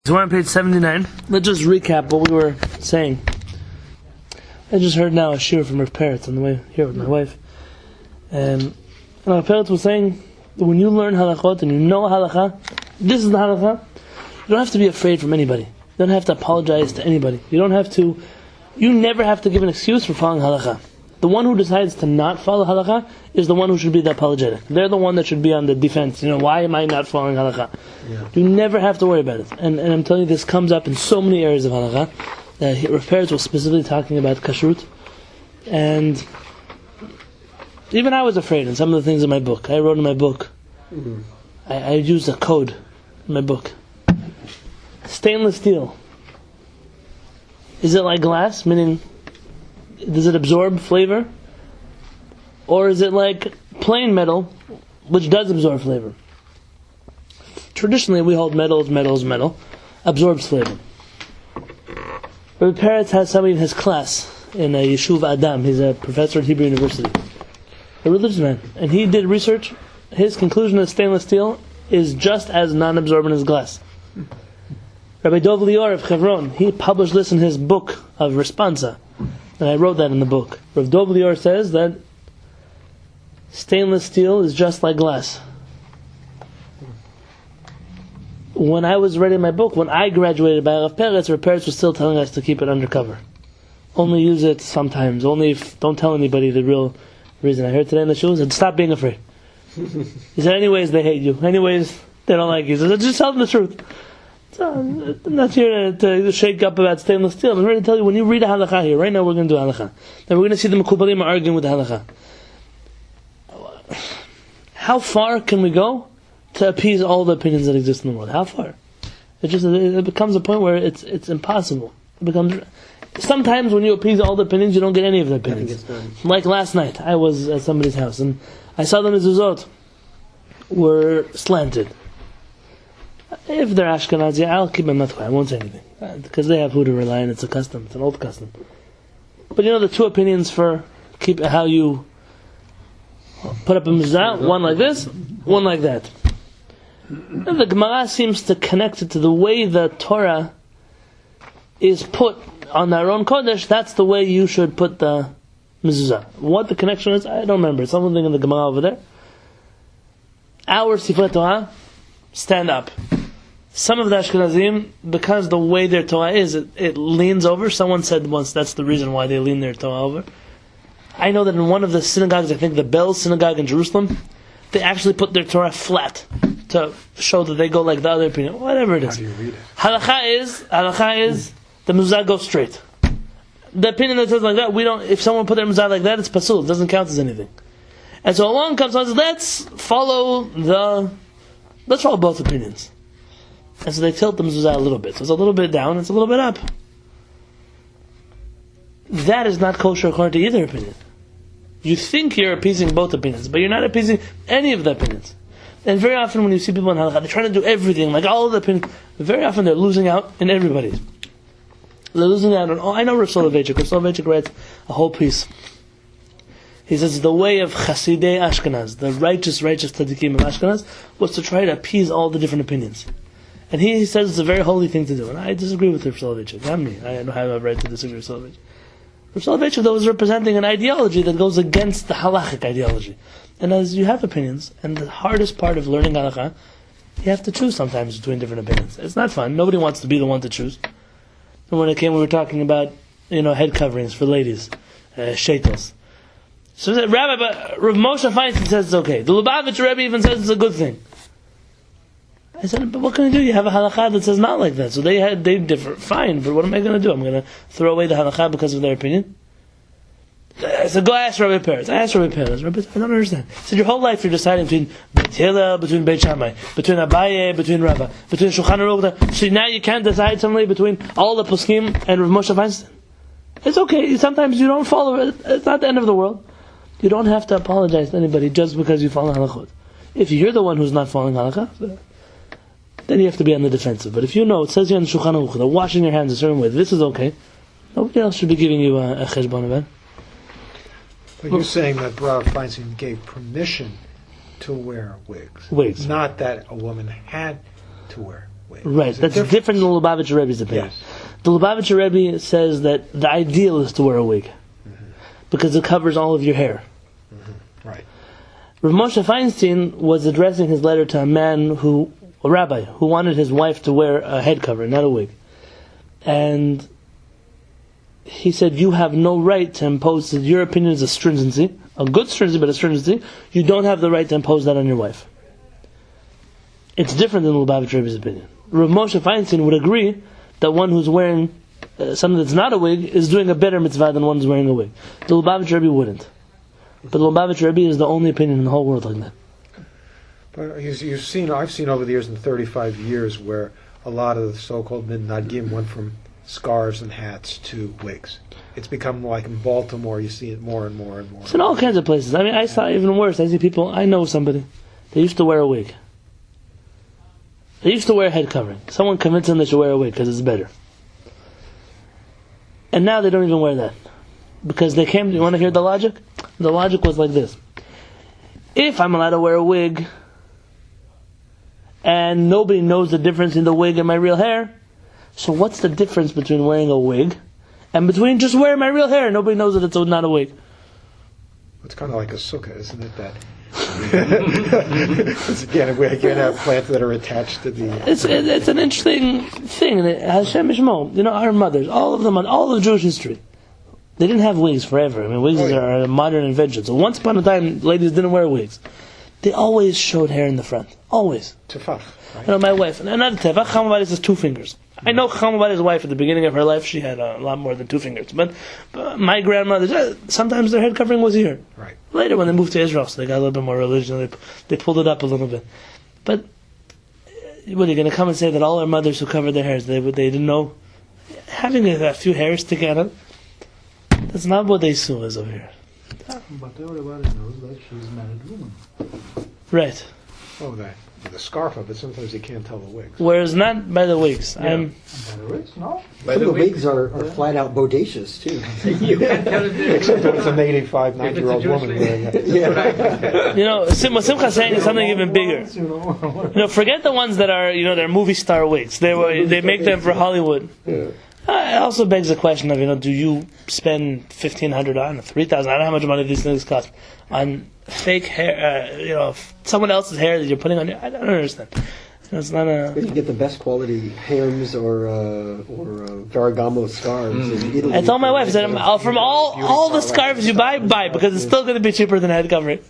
So we're on page 79. Let's just recap what we were saying. I just heard now a shiur from her parents on the way here with my wife. And our parents were saying that when you learn halachot and you know halakha, this is the halakha, you don't have to be afraid from anybody. You don't have to apologize to anybody. You never have to give an excuse for following halakha. The one who decides to not follow halakha is the one who should be the apologetic. They're the one that should be on the defense. Why am I not following halakha? Yeah. You never have to worry about it. And I'm telling you, this comes up in so many areas of halakha. Repairs was specifically talking about kashrut. And even I was afraid in some of the things in my book. I wrote in my book. Mm-hmm. I used a code in my book. Stainless steel. Is it like glass? Meaning, does it absorb flavor? Or is it like plain metal, which does absorb flavor? Traditionally, we hold metal, absorbs flavor. Rabbi Peretz has somebody in his class in a Yeshuv Adam. He's a professor at Hebrew University, a religious man, and he did research. His conclusion is stainless steel is just as non-absorbent as glass. Rabbi Dov Lior of Hebron, he published this in his book of Responsa. And I wrote that in the book. Rav Dov Lior says that stainless steel is just like glass. When I was writing my book, when I graduated by Rav Peretz was still telling us to keep it undercover. Only use it sometimes. Don't tell anybody the real reason. I heard today in the shul, he said, stop being afraid. He said, anyways, they hate you. Anyways, they don't like you. He said, just tell them the truth. So, I'm not here to shake up about stainless steel. I'm ready to tell you, when you read a halakha here, right now we're going to do halakha. Then we're going to see the Mekubalim arguing with the halakha. How far can we go to appease all the opinions that exist in the world? How far? It becomes a point where it's impossible. Sometimes when you appease all the opinions, you don't get any of the opinions. Like last night, I was at somebody's house and I saw the mezuzot were slanted. If they're Ashkenazi, I'll keep my mouth quiet. I won't say anything because they have who to rely on. It's a custom. It's an old custom. But the two opinions for how you put up a mezuzah, one like this, one like that. And the Gemara seems to connect it to the way the Torah is put on the Aron Kodesh. That's the way you should put the mezuzah. What the connection is, I don't remember. It's something in the Gemara over there. Our Sifrei Torah stand up. Some of the Ashkenazim, because the way their Torah is, it leans over. Someone said once that's the reason why they lean their Torah over. I know that in one of the synagogues, I think the Bell synagogue in Jerusalem, they actually put their Torah flat to show that they go like the other opinion. Whatever it is. How do you read it? Halakha is the mezuzah goes straight. The opinion that says like that, if someone put their mezuzah like that, it's pasul. It doesn't count as anything. And so along comes someone says, let's follow both opinions. And so they tilt the mezuzah a little bit. So it's a little bit down, it's a little bit up. That is not kosher according to either opinion. You think you're appeasing both opinions, but you're not appeasing any of the opinions. And very often when you see people in halakha, they're trying to do everything, like all of the opinions. Very often they're losing out in everybody's. They're losing out on, I know Rav Soloveitchik. Rav Soloveitchik writes a whole piece. He says the way of Chasidei Ashkenaz, the righteous tzaddikim of Ashkenaz, was to try to appease all the different opinions. And he says it's a very holy thing to do. And I disagree with Rav Soloveitchik. Not me. I don't have a right to disagree with Soloveitchik. Rav Soloveitchik, though, is representing an ideology that goes against the halachic ideology. And as you have opinions, and the hardest part of learning halakha, you have to choose sometimes between different opinions. It's not fun. Nobody wants to be the one to choose. And when we were talking about, head coverings for ladies, shaitels. So he said, Rabbi, but Rav Moshe Feinstein says it's okay. The Lubavitcher Rebbe even says it's a good thing. I said, but what can I do? You have a halakha that says not like that. So they differ. Fine, but what am I going to do? I'm going to throw away the halakha because of their opinion? I said, go ask Rabbi Peretz. I asked Rabbi Peretz. Rabbi, I don't understand. He said, your whole life you're deciding between Beit Hillel, between Beit Shammai, between Abaye, between Rabbi, between Shulchan Aruch. So now you can't decide suddenly between all the poskim and Rav Moshe Feinstein. It's okay. Sometimes you don't follow it. It's not the end of the world. You don't have to apologize to anybody just because you follow halachot. If you're the one who's not following halakha, then you have to be on the defensive. But if you know, it says here in the Shulchan Aruch, that washing your hands a certain way, this is okay. Nobody else should be giving you a cheshbon of it. But you're saying that Rav Feinstein gave permission to wear wigs. Wigs. Not that a woman had to wear. wig. Right, that's different than the Lubavitcher Rebbe's opinion. Yes. The Lubavitcher Rebbe says that the ideal is to wear a wig because it covers all of your hair. Right. Rav Moshe Feinstein was addressing his letter to a rabbi, who wanted his wife to wear a head cover, not a wig. And he said, you have no right to impose, your opinion is a stringency, a good stringency, but a stringency. You don't have the right to impose that on your wife. It's different than the Lubavitcher Rebbe's opinion. Rav Moshe Feinstein would agree that one who's wearing something that's not a wig is doing a better mitzvah than one who's wearing a wig. The Lubavitcher Rebbe wouldn't. But the Lubavitcher Rebbe is the only opinion in the whole world like that. But I've seen over the years, in 35 years, where a lot of the so-called mid-nagim went from scarves and hats to wigs. It's become like in Baltimore, you see it more and more and more. It's in all kinds of places. I mean, I saw even worse. I see people, I know somebody, they used to wear a wig. They used to wear a head covering. Someone convinced them they should wear a wig because it's better. And now they don't even wear that. Because they came, you want to hear the logic? The logic was like this. If I'm allowed to wear a wig, and nobody knows the difference in the wig and my real hair, so what's the difference between wearing a wig and between just wearing my real hair? Nobody knows that it's not a wig. It's kind of like a sukkah, isn't it? That again, we again have plants that are attached to the. It's an interesting thing. Hashem Ishmo, our mothers, all of them, on all of Jewish history, they didn't have wigs forever. I mean, wigs are a modern invention. So once upon a time, ladies didn't wear wigs. They always showed hair in the front. Always. Tefach. Right? My wife, another tefach, Chamavaris is 2 fingers. I know Chamavaris' wife at the beginning of her life, she had a lot more than 2 fingers. But my grandmother, sometimes their head covering was here. Right. Later, when they moved to Israel, so they got a little bit more religion, they pulled it up a little bit. But what are you going to come and say that all our mothers who covered their hairs, they didn't know? Having a few hairs together, that's not what they saw is over here. But everybody knows that she's a married woman. Right. Oh, the scarf of it, sometimes you can't tell the wigs. Whereas not by the wigs. By the wigs, no? Some of the wigs are flat out bodacious, too. You can't tell it. Except when it's an 85, 90-year-old woman wearing it. Yeah. What Simcha's saying is something even bigger. Forget the ones that are, they're movie star wigs. They make them for Hollywood. Yeah. It also begs the question of, do you spend $1,500 on $3,000? I don't know how much money these things cost on fake hair. Someone else's hair that you're putting on. I don't understand. It's not a. You get the best quality hams or Ferragamo scarves in Italy. I told my wife, I said, from all the scarves you buy because it's still going to be cheaper than a head covering.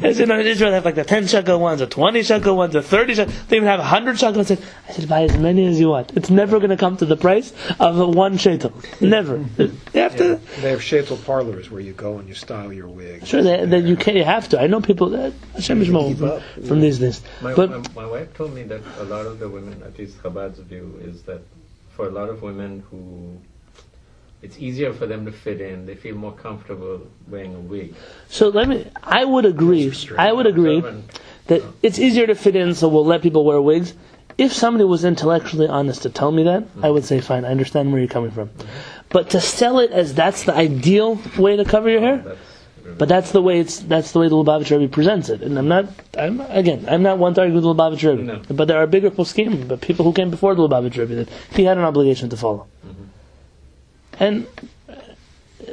As in Israel, they have like the 10 shekel ones, or 20 shekel ones, or 30 shekel. They even have 100 shekel ones. I said, buy as many as you want. It's never going to come to the price of 1 shekel. Never. You have to. They have shetel parlors where you go and you style your wig. Sure, you have to. I know people that Hashem Yishmor from these days. My wife told me that a lot of the women, at least Chabad's view, is that for a lot of women who it's easier for them to fit in, they feel more comfortable wearing a wig. So I would agree that it's easier to fit in, so we'll let people wear wigs. If somebody was intellectually honest to tell me that, I would say fine, I understand where you're coming from. But to sell it as that's the ideal way to cover your hair, but that's the way the Lubavitcher Rebbe presents it. And I'm not one to argue with the Lubavitcher Rebbe. No. But there are bigger poskim, but people who came before the Lubavitcher Rebbe, that he had an obligation to follow. And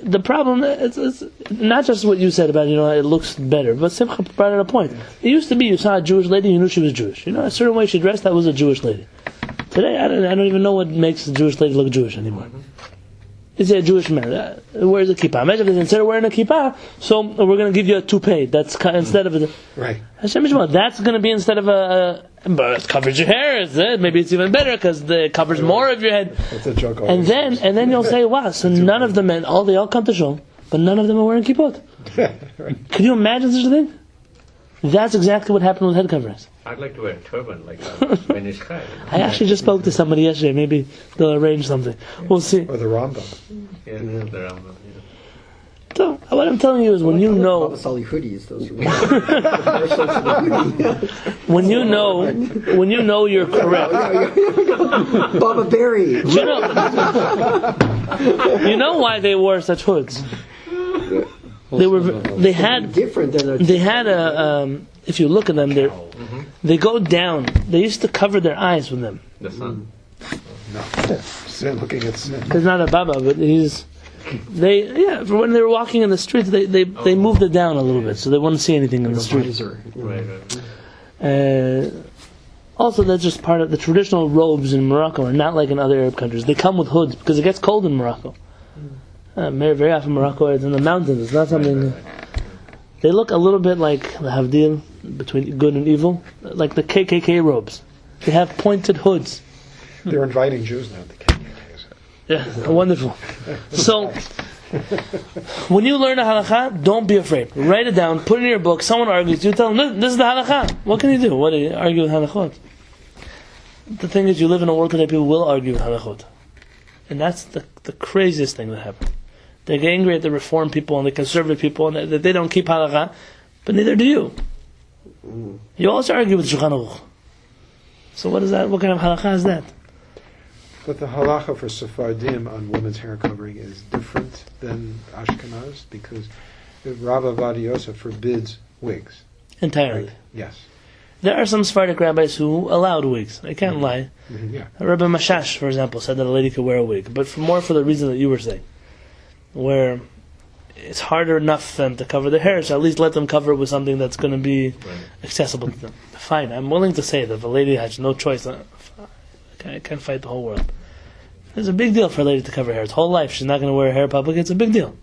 the problem, it's not just what you said about, it looks better, but Simcha brought in a point. It used to be you saw a Jewish lady, you knew she was Jewish. A certain way she dressed, that was a Jewish lady. Today, I don't even know what makes a Jewish lady look Jewish anymore. Is he a Jewish man? Wears a kippah. Imagine if instead of wearing a kippah, so we're going to give you a toupee. That's instead of right. Hashem Yishmor, that's going to be instead of but it covers your hair. Maybe it's even better because it covers more of your head. That's a joke. And then you'll say, wow, so none of the men, they all come to shul, but none of them are wearing kippot. Right. Could you imagine such a thing? That's exactly what happened with head coverings. I'd like to wear a turban like Ben Ish Chai. I actually just spoke to somebody yesterday. Maybe they'll arrange something. We'll see. Or the Rambam. Yeah, the Rambam. So what I'm telling you is when you know Baba Sali hoodies, those are when you know you're correct. Baba Berry. You know why they wore such hoods? They had different than they had a if you look at them, they go down. They used to cover their eyes with them. The sun. No. Sin, looking at sin. He's not a Baba, but for when they were walking in the streets, they moved it down a little bit so they wouldn't see anything in the street. Right. Also, that's just part of the traditional robes in Morocco are not like in other Arab countries. They come with hoods because it gets cold in Morocco. Very, very often Morocco is in the mountains. It's not something. They look a little bit like the Havdil between good and evil, like the KKK robes. They have pointed hoods. They're inviting Jews now to KKK. Yeah, wonderful. So, when you learn a halakha, don't be afraid. Write it down, put it in your book. Someone argues, you tell them, this is the halakha. What can you do? What do you argue with halakhot? The thing is, you live in a world today, people will argue with halakhot. And that's the craziest thing that happened. They get angry at the reform people and the conservative people and that they don't keep halakha, but neither do you. You also argue with Shulchan Aruch. So what is that? What kind of halakha is that? But the halacha for Sephardim on women's hair covering is different than Ashkenaz because Rabbi Avad Yosef forbids wigs. Entirely. Right? Yes. There are some Sephardic rabbis who allowed wigs. I can't lie. Yeah. Rabbi Mashash, for example, said that a lady could wear a wig, but for the reason that you were saying, where it's harder enough for them to cover their hair, so at least let them cover it with something that's going to be accessible to them. Fine, I'm willing to say that if a lady has no choice, I can't fight the whole world. It's a big deal for a lady to cover her hair. It's whole life. She's not going to wear her hair in public. It's a big deal.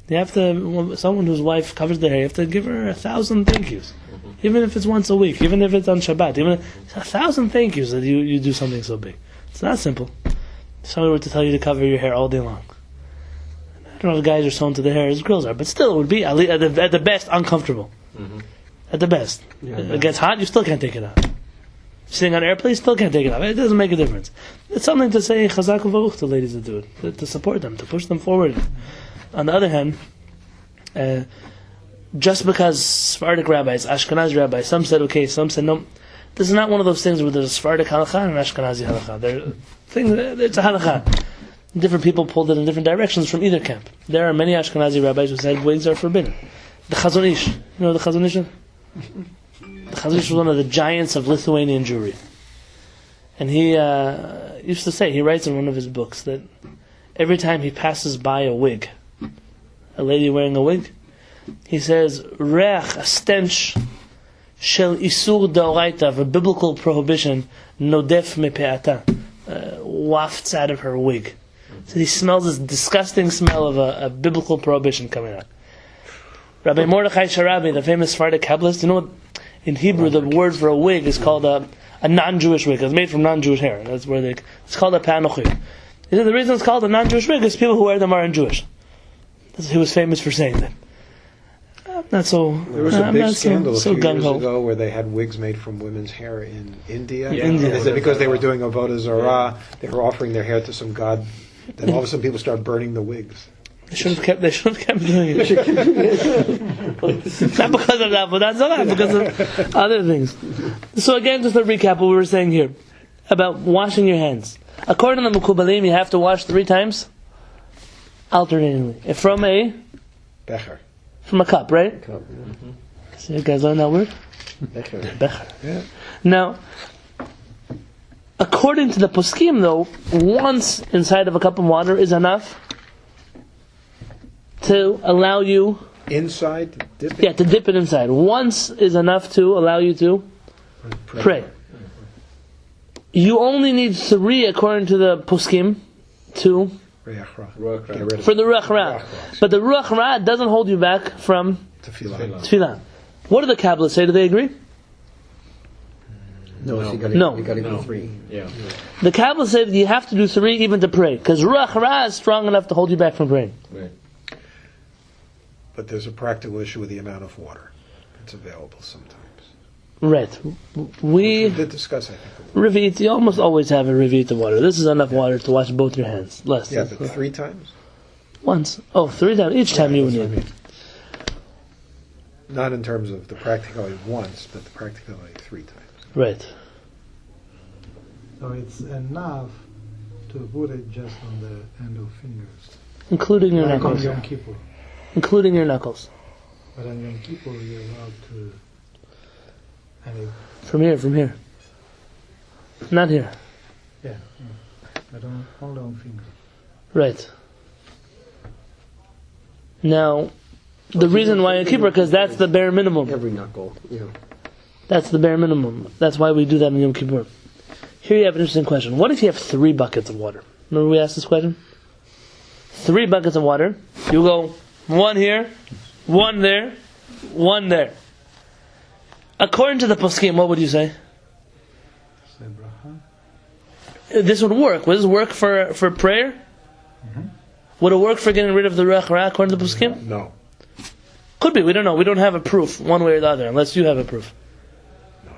You have to, someone whose wife covers their hair, you have to give her 1,000 thank yous. Even if it's once a week, even if it's on Shabbat, even 1,000 thank yous that you do something so big. It's not simple. If somebody were to tell you to cover your hair all day long. I don't know if guys are sewn to their hair as girls are, but still it would be, at the best, uncomfortable. At the best. It gets hot, you still can't take it off. Sitting on an airplane, still can't take it off. It doesn't make a difference. It's something to say chazak u'varuch to ladies that do it, to support them, to push them forward. On the other hand, just because Sephardic rabbis, Ashkenazi rabbis, some said okay, some said no, this is not one of those things where there's a Sephardic halakha and an Ashkenazi halakha. It's a halakha. Different people pulled it in different directions from either camp. There are many Ashkenazi rabbis who said wigs are forbidden. The Chazon Ish, you know the Chazon Ish? The Chazon Ish was one of the giants of Lithuanian Jewry. And he used to say, he writes in one of his books, that every time he passes by a wig, a lady wearing a wig, he says, Reach, a stench, shel isur deoraita, of a biblical prohibition, nodef mepeata, wafts out of her wig. So he smells this disgusting smell of a biblical prohibition coming out. Rabbi Mordechai Sharabi, the famous Sephardic Kabbalist, you know what? In Hebrew, the word for a wig is called a non-Jewish wig. It's made from non-Jewish hair. That's where it's called a panochi. The reason it's called a non-Jewish wig is people who wear them aren't Jewish. He was famous for saying that. Not so. There was a big scandal a few years gung-ho ago where they had wigs made from women's hair in India. Yeah. India. Is it because they were doing Avodah Zarah? They were offering their hair to some god. Then all of a sudden, people started burning the wigs. They should have kept doing it. Not because of that, but that's not because of other things. So again, just to recap what we were saying here about washing your hands. According to the Mekubalim, you have to wash 3 times alternatingly. If from a cup, right? Cup, So you guys learn that word? Becher. Yeah. Now, according to the poskim, though, once inside of a cup of water is enough to allow you Inside, dip it? Yeah, to dip it inside. Once is enough to allow you to pray. You only need 3, according to the poskim, to For the ruach ra. But the ruach ra doesn't hold you back from tefillah. What do the Kabbalists say? Do they agree? No. So you gotta go 3. Yeah. The Kabbalists say that you have to do 3 even to pray, because ruach ra is strong enough to hold you back from praying. Right. But there's a practical issue with the amount of water that's available sometimes. Right. We did discuss, I think. Rivit, you almost always have a rivit of water. This is enough water to wash both your hands. Less. Yeah, but 3 times? Once. Oh, 3 times. Each time you would need. Not in terms of the practicality once, but the practicality 3 times. Right. So it's enough to put it just on the end of fingers. Including your Like on knuckles. Yom Kippur. Including your knuckles. But on Yom Kippur you're allowed to Any, From here. Not here. yeah. I don't only on finger. Right. Now, the reason why I keep her, because that's the bare minimum. Every knuckle, That's the bare minimum. That's why we do that in Yom Kippur. Here you have an interesting question. What if you have 3 buckets of water? Remember we asked this question? 3 buckets of water. You go 1 here, 1 there, 1 there. According to the poskim, what would you say? Say bracha. This would work. Would this work for prayer? Mm-hmm. Would it work for getting rid of the ruach ra according to the poskim? No. Could be. We don't know. We don't have a proof one way or the other, unless you have a proof. No.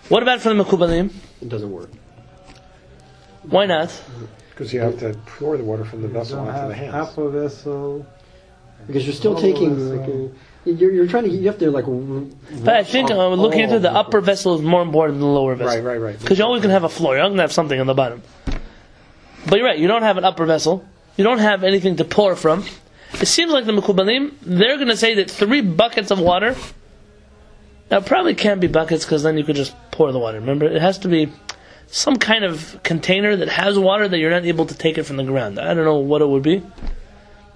What about for the mekubalim? it doesn't work. Why not? Because you have to pour the water from the You vessel don't onto have the hands. upper vessel. Because you're still lower taking, vessel. you're trying to, you have to But I think looking into the upper vessel is more important than the lower vessel. Right. Because you're always going to have a floor. You're not going to have something on the bottom. But you're right. You don't have an upper vessel. You don't have anything to pour from. It seems like the Mekubalim, they're going to say that 3 buckets of water. Now, it probably can't be buckets because then you could just pour the water. Remember, it has to be some kind of container that has water that you're not able to take it from the ground. I don't know what it would be.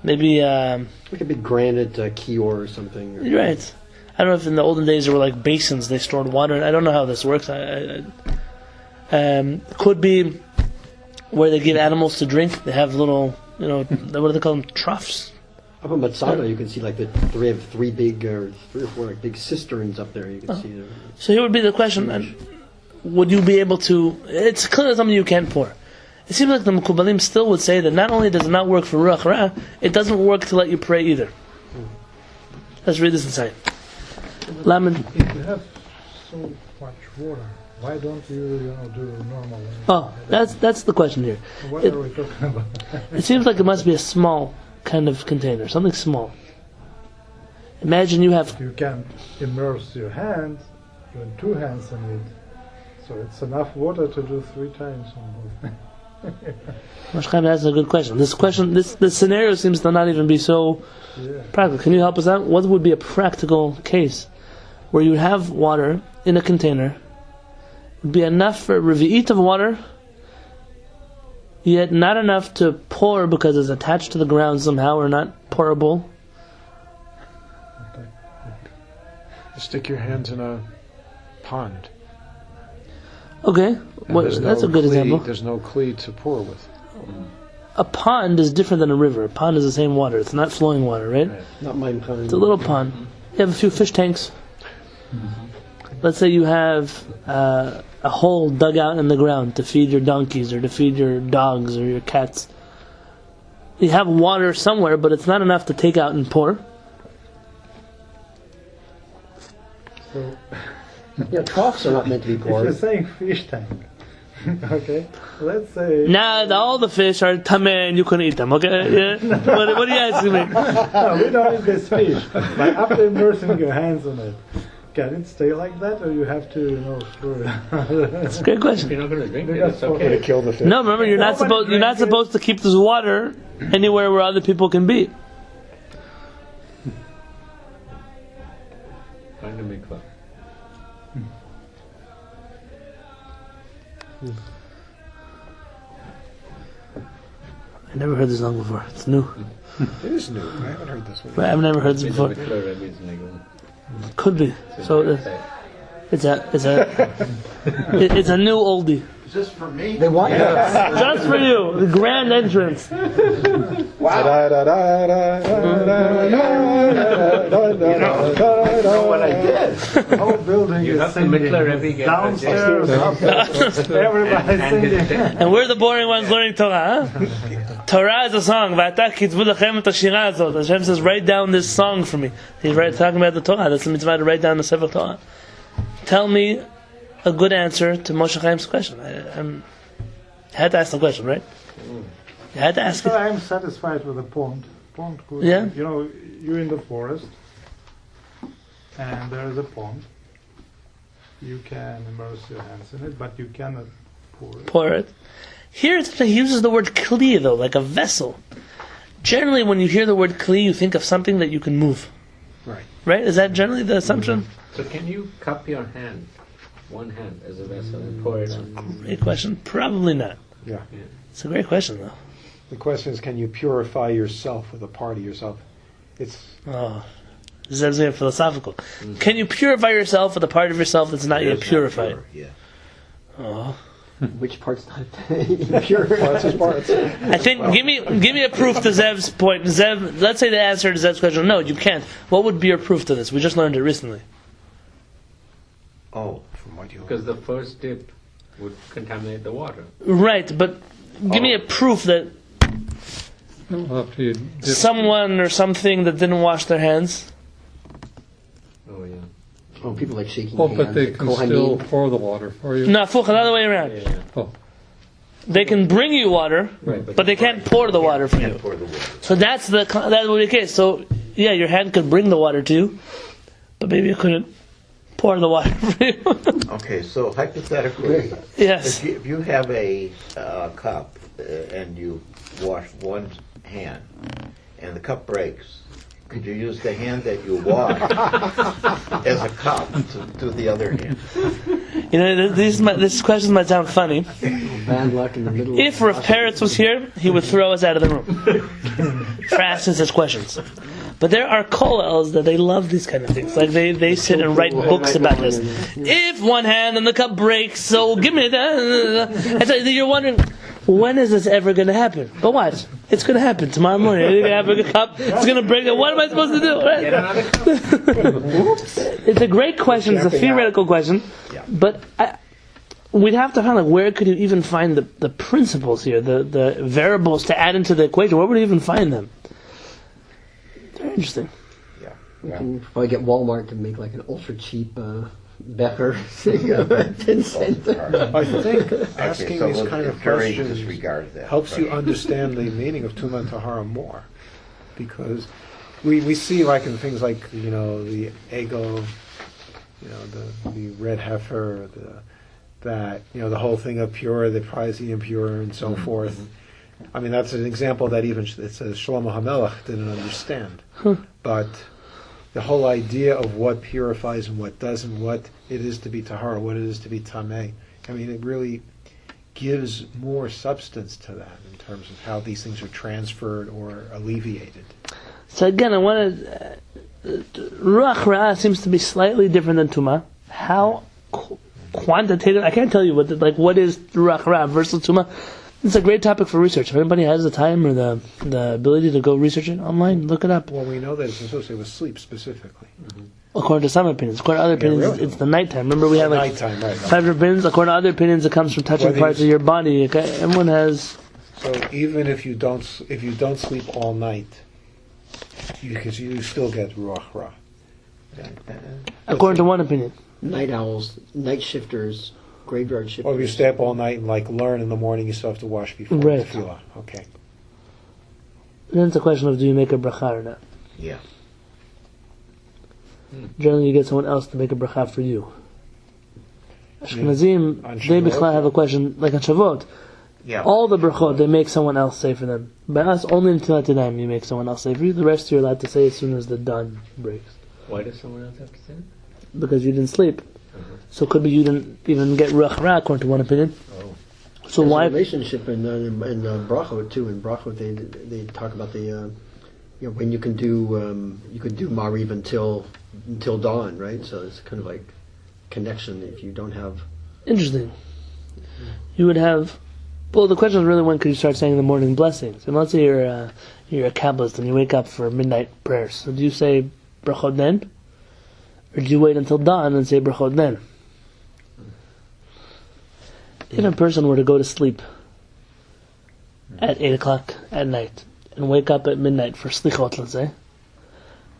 Maybe like a big granite kior or something. Or, you're right. I don't know if in the olden days there were like basins they stored water in. I don't know how this works. Could be where they give animals to drink. They have little, what do they call them? Troughs. Up in Matsada, you can see like they have 3 big, or 3 or 4 like big cisterns up there. You can see there. So here would be the question: would you be able to? It's clearly something you can't pour. It seems like the Mekubalim still would say that not only does it not work for Ruach Ra, it doesn't work to let you pray either. Let's read this inside. Lamed. If you have so much water, why don't you, do normal? Oh, that's the question here. What are we talking about? It seems like it must be a small kind of container, something small. Imagine you have. You can immerse your hands, even 2 hands in it. So it's enough water to do 3 times almost. Mashchem, that's a good question. This scenario seems to not even be so practical. Can you help us out? What would be a practical case where you have water in a container? Would be enough for a revi'it of water, yet not enough to pour because it's attached to the ground somehow or not pourable. You stick your hands in a pond. Okay, that's a good example. There's no kli to pour with. A pond is different than a river. A pond is the same water. It's not flowing water, right? Not my pond. It's a little pond. You have a few fish tanks. Let's say you have a hole dug out in the ground to feed your donkeys or to feed your dogs or your cats. You have water somewhere, but it's not enough to take out and pour. So, Troughs are not meant to be if you're poured. saying fish tank, okay, let's say... Now all the fish are tameh and you can eat them, okay? Yeah? What are you asking me? No, we don't eat this fish. But after immersing your hands on it, can it stay like that, or you have to, throw it? That's a great question. You're not going to drink it, That's it's okay. To kill the fish. No, remember you're not supposed to keep this water anywhere where other people can be. Find a mikvah. I never heard this song before. It's new. It is new. I haven't heard this one. I've never heard this before. Could be. So it's a new oldie. Is this for me? They want Just for you, the grand entrance. You know what I did? The whole building You is have to singing. mikvah Rabbi get Downstairs, upstairs, everybody's singing. And we're the boring ones learning Torah, huh? Torah is a song. Hashem says, write down this song for me. He's talking about the Torah. That's the mitzvah to write down the Sefer Torah. Tell me a good answer to Moshe Chaim's question. I had to ask the question, right? You had to ask So it. I'm satisfied with the pond. Pond could, Yeah. You're in the forest, and there is a pond. You can immerse your hands in it, but you cannot pour it. Pour it. Here he uses the word kli, though, like a vessel. Generally, when you hear the word kli, you think of something that you can move. Right. Right? Is that generally the assumption? So can you cup your hand, one hand as a vessel, and pour it on? Great question. Probably not. Yeah. It's a great question, though. The question is, can you purify yourself with a part of yourself? It's Oh, this is very philosophical. Can you purify yourself with a part of yourself that's not yet purified? Yeah. Oh. Which part's not pure? parts is parts. I think give me a proof to Zev's point. Zev, let's say the answer to Zev's question. No, you can't. What would be your proof to this? We just learned it recently. Oh, From what you Because the first dip would contaminate the water. Right, but give me a proof that After you dip, someone or something that didn't wash their hands. Oh yeah. Oh, people like shaking oh, hands. but they can still pour the water for you. No, fuch, another way around. Yeah. Oh, They can bring you water, Right, but they can't pour the water for you. pour the water. So that would be the case. So yeah, your hand could bring the water to you, but maybe it couldn't pour the water for you. Okay, so hypothetically, Yes. if you have a cup and you wash one hand and the cup breaks, could you use the hand that you wash as a cup to do the other hand? You know, this question might sound funny. Bad luck in the middle. If Rav Peretz was here, he would throw us out of the room for asking such questions. But there are kollels that they love these kind of things. Like they sit and write books about this. If one hand and the cup breaks, so give me that. And so you're wondering, when is this ever going to happen? But watch, it's going to happen tomorrow morning. You're going to have a cup, it's going to break. What am I supposed to do? Get another cup. It's a great question. It's a theoretical question. But we'd have to find, like, where could you even find the principles here, the variables to add into the equation? Where would you even find them? Very interesting. You can probably get Walmart to make like an ultra cheap Becker 10 cent. I think asking so these we'll kind of very questions disregard that. helps you Right. understand the meaning of Tuma and Tahara more, because we see, like, in things like, you know, the ego, you know, the red heifer, that, you know, the whole thing of pure, the prize the impure, and so forth. I mean, that's an example that even it says Shlomo HaMelech didn't understand. But the whole idea of what purifies and what doesn't, what it is to be tahara, what it is to be tameh, I mean, it really gives more substance to that in terms of how these things are transferred or alleviated. So again, I wanted Ruach Ra'ah seems to be slightly different than Tumah. How quantitative? I can't tell you what is Ruach Ra'ah versus Tumah. It's a great topic for research. If anybody has the time or the ability to go research it online, look it up. Well, we know that it's associated with sleep specifically. According to some opinions, according to other opinions, really? it's the nighttime. Remember, we had like Nighttime, right? 5 opinions. According to other opinions, it comes from touching Whether parts you- of your body. Okay? Everyone has. So even if you don't sleep all night, you still get ruach ra. According to one opinion. Night owls, night shifters, graveyard shifters. Or if you stay up all night and like learn in the morning, you still have to wash before Right. tefillah. Okay. Then it's a question of do you make a bracha or not. Yeah. Generally, you get someone else to make a bracha for you. Ashkenazim, On they Shavuot, bichlal have a question like on Shavuot. Yeah. All the brachot they make someone else say for them. By us, only in Tilat Yadayim you make someone else say for you. The rest you're allowed to say as soon as the dawn breaks, Why does someone else have to say it? because you didn't sleep. So it could be you didn't even get ruach ra according to one opinion. Oh. So There's why? a relationship in brachot too. In brachot, they talk about the when you can do mariv until dawn, right? So it's kind of like connection. If you don't have Interesting. You would have. Well, the question is really when could you start saying the morning blessings? And let's say you're a Kabbalist and you wake up for midnight prayers. So do you say brachot then? Or do you wait until dawn and say brachot then? If a person were to go to sleep at 8 o'clock at night and wake up at midnight for slichot, let's say,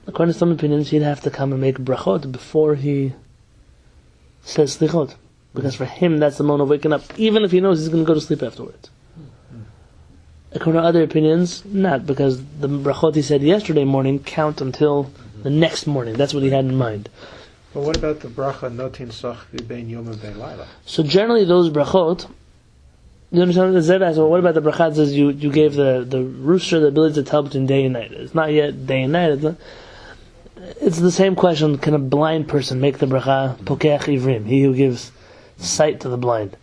according to some opinions, he'd have to come and make brachot before he says slichot. Because for him, that's the moment of waking up, even if he knows he's going to go to sleep afterwards. According to other opinions, not, because the brachot he said yesterday morning count until the next morning. That's what he had in mind. But what about the bracha notin sach v'bein yom and bein laila? So generally those brachot, you understand what the Zev asked, well, what about the brachot says you gave the rooster the ability to tell between day and night? It's not yet day and night. It's not. it's the same question: can a blind person make the bracha pokeach ivrim? He who gives sight to the blind.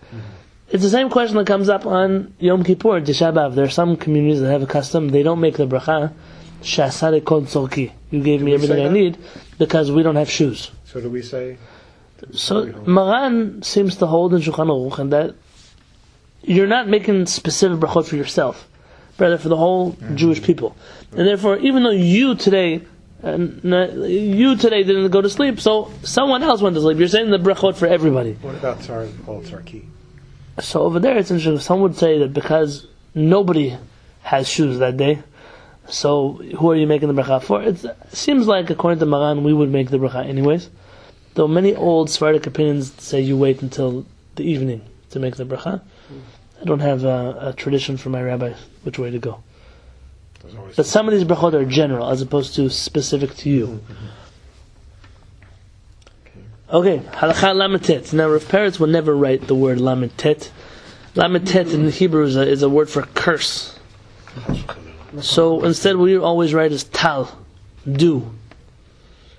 It's the same question that comes up on Yom Kippur, Tisha B'Av. There are some communities that have a custom; they don't make the bracha. Shasare kol tzorki. You gave me everything I need because we don't have shoes. So do we say? So Maran seems to hold in Shulchan Aruch and that you're not making specific brachot for yourself, rather for the whole Jewish people. And therefore, even though you today didn't go to sleep, so someone else went to sleep. You're saying the brachot for everybody. What about Tzarki? So over there, it's interesting. Some would say that because nobody has shoes that day, so who are you making the bracha for? It seems like, according to Maran, we would make the bracha anyways. Though many old Sephardic opinions say you wait until the evening to make the bracha. I don't have a tradition from my rabbi which way to go. But some of these brachot are general as opposed to specific to you. Okay, halakha lametet. Now, Rav Peretz will never write the word lametet. Lametet in Hebrew is a word for curse. So instead, what you always write is tal, do.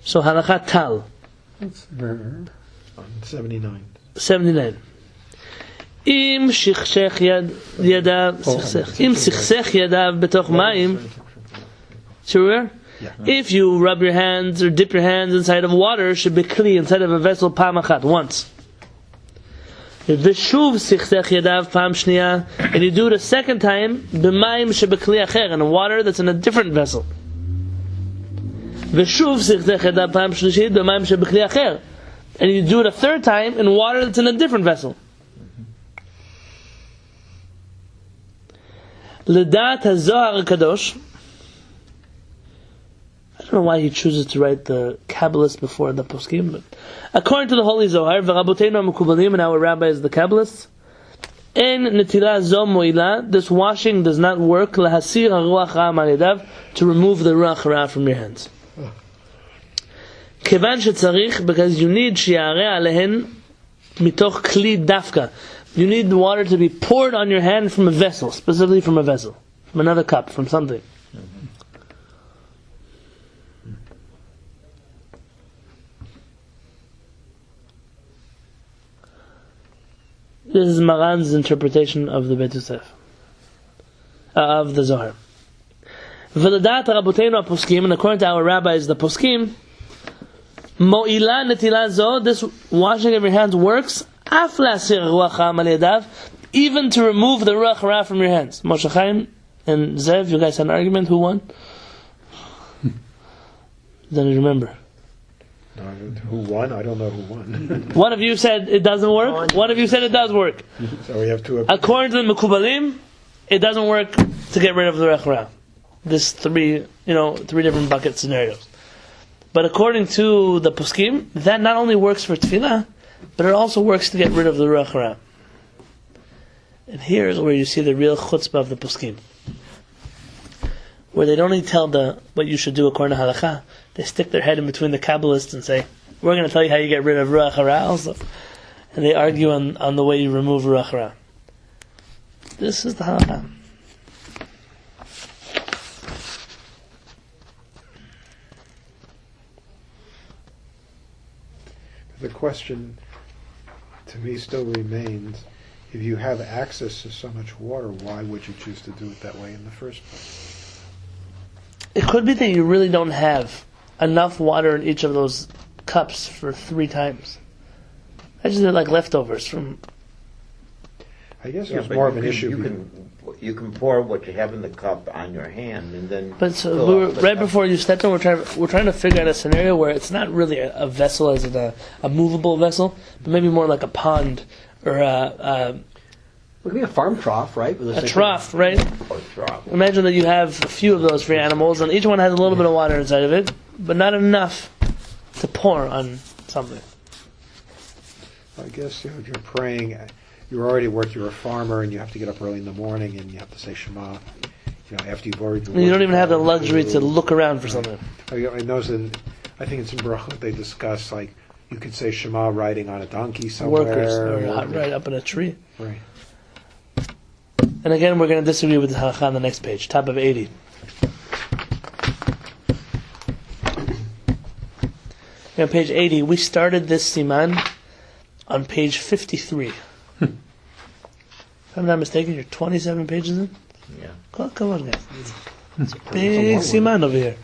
So halakha tal. On 79. 79. אם שכשך ידיו בתוך מים, sure? If you rub your hands or dip your hands inside of water, should be kli inside of a vessel פעם אחת, once. ושוב שכשך ידיו פעם שנייה, and you do it a second time, במים שבכלי אחר, in a water that's in a different vessel. ושוב שכשך ידיו פעם שלישית, במים שבכלי אחר, and you do it a third time in water that's in a different vessel. לדעת הזוהר הקדוש, I don't know why he chooses to write the Kabbalist before the Poskim, but according to the Holy Zohar, v'raboteinu ha'mekubalim, and our rabbis, the Kabbalists, en netila zo mo'ila, this washing does not work, lahasir ha'ruach ha'am al-yadav, to remove the ruach hara from your hands. Kevan shetzarich, because you need shi'areh alehen mitoch kli dafka. You need the water to be poured on your hand from a vessel, specifically from a vessel, from another cup, from something. This is Maran's interpretation of the Bet Yosef, of the Zohar. V'ledat raboteinu poskim, and according to our rabbis, the poskim, mo'ila netila zo, this washing of your hands works, af la'asir ruach ha'am al yadav, even to remove the ruach hara from your hands. Moshe Chaim and Zev, you guys had an argument. Who won? Don't you remember? Who won? I don't know who won. One of you said it doesn't work. One of you said it does work. So we have two. According to the Mekubalim, it doesn't work to get rid of the ruach hara. This three different bucket scenarios. But according to the Poskim, that not only works for tefillah, but it also works to get rid of the ruach hara. And here is where you see the real chutzpah of the Poskim, where they don't only tell what you should do according to halakha, they stick their head in between the Kabbalists and say, we're going to tell you how you get rid of ruach hara also. And they argue on the way you remove ruach hara. This is the halakha. The question to me still remains, if you have access to so much water, why would you choose to do it that way in the first place? It could be that you really don't have enough water in each of those cups for 3 times. Imagine they're like leftovers from... I guess it's more of an issue. You can pour what you have in the cup on your hand, and then. But so right before you stepped in, we're trying to figure out a scenario where it's not really a vessel as in a movable vessel, but maybe more like a pond or it could be a farm trough, right? A trough, right? Or trough. Imagine that you have a few of those for your animals, and each one has a little bit of water inside of it, but not enough to pour on something. I guess if you're praying, you're a farmer, and you have to get up early in the morning, and you have to say Shema. After you've already. You don't even have the luxury to look around for something. I know I think it's in Brachot they discuss you could say Shema riding on a donkey somewhere. Workers right up in a tree. Right. And again, we're going to disagree with the halakha on the next page, top of 80. We're on page 80. We started this siman on page 53. If I'm not mistaken, you're 27 pages in? Yeah. Come on, guys. It's a big siman over here.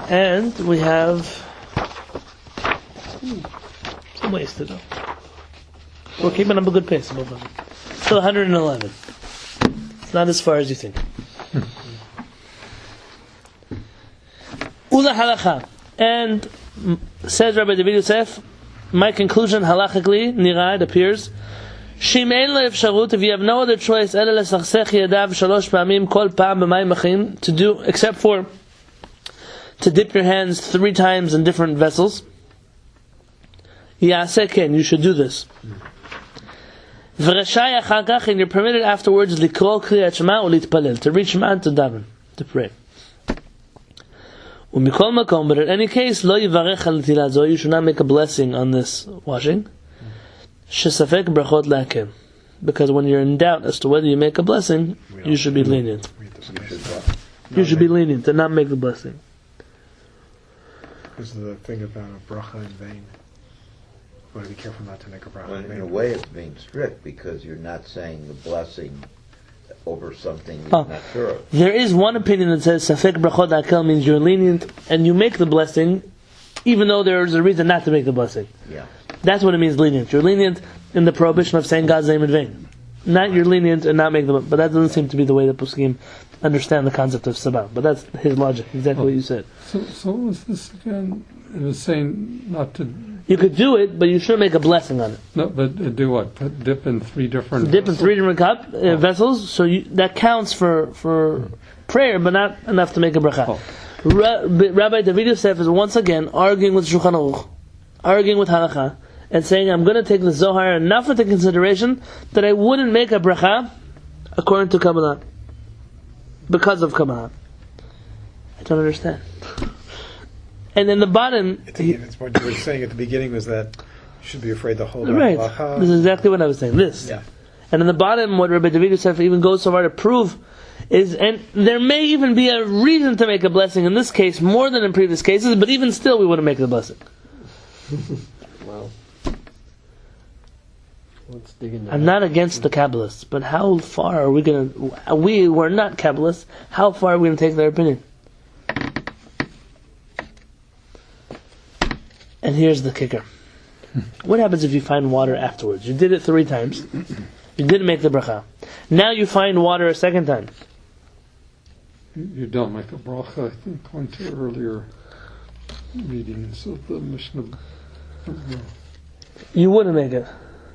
And we have some ways to go. We're keeping up a good pace. Still 111. It's not as far as you think. Ula halacha. And says Rabbi David Yosef, my conclusion halachically, nira, it appears, שאם אין לו אפשרות, if you have no other choice, אלא לסכסך ידיו 3 פעמים כל פעם במים אחים, to do, except for to dip your hands 3 times in different vessels, יעשה כן, you should do this. ורשאי אחר כך, and you're permitted afterwards, לקרוא קריאת שמע ולהתפלל, to read Shema and to daven, to pray. ומכל מקום, but in any case, לא יברך על נטילת זו, you should not make a blessing on this washing. שספק ברכות להקל. Because when you're in doubt as to whether you make a blessing, you should be lenient. You should be lenient and not make the blessing. This is the thing about a bracha in vain. You want to be careful not to make a bracha Well, in vain. in a way, it's being strict because you're not saying the blessing over something you're not sure of. There is one opinion that says safek brachot akel means you're lenient and you make the blessing even though there's a reason not to make the blessing. Yeah. That's what it means lenient. You're lenient in the prohibition of saying God's name in vain. Not you're lenient and not make the, but that doesn't seem to be the way that Poskim understand the concept of sabah. But that's his logic, exactly what you said. So what was this again? It was saying not to. You could do it, but you shouldn't make a blessing on it. No, but do what? Dip in 3 different. Dip in 3 different vessels, so that counts for prayer, but not enough to make a bracha. Rabbi David Yosef is once again arguing with Shulchan Aruch, arguing with Halacha, and saying, I'm going to take the Zohar enough into consideration that I wouldn't make a bracha according to Kabbalah, because of Kabbalah. I don't understand. And then the bottom... It's what you were saying at the beginning was that you should be afraid to hold right. halacha. This is exactly what I was saying. This. Yeah. And in the bottom, what Rabbi David Yosef even goes so far to prove is, and there may even be a reason to make a blessing in this case more than in previous cases, but even still we wouldn't make the blessing. Wow. Let's dig into I'm that. not against the Kabbalists, but how far are we going to... We were not Kabbalists. How far are we going to take their opinion? And here's the kicker. What happens if you find water afterwards? You did it 3 times. You didn't make the bracha. Now you find water a 2nd time. You don't make a bracha, I think, according to earlier readings of the Mishnah. You wouldn't make it.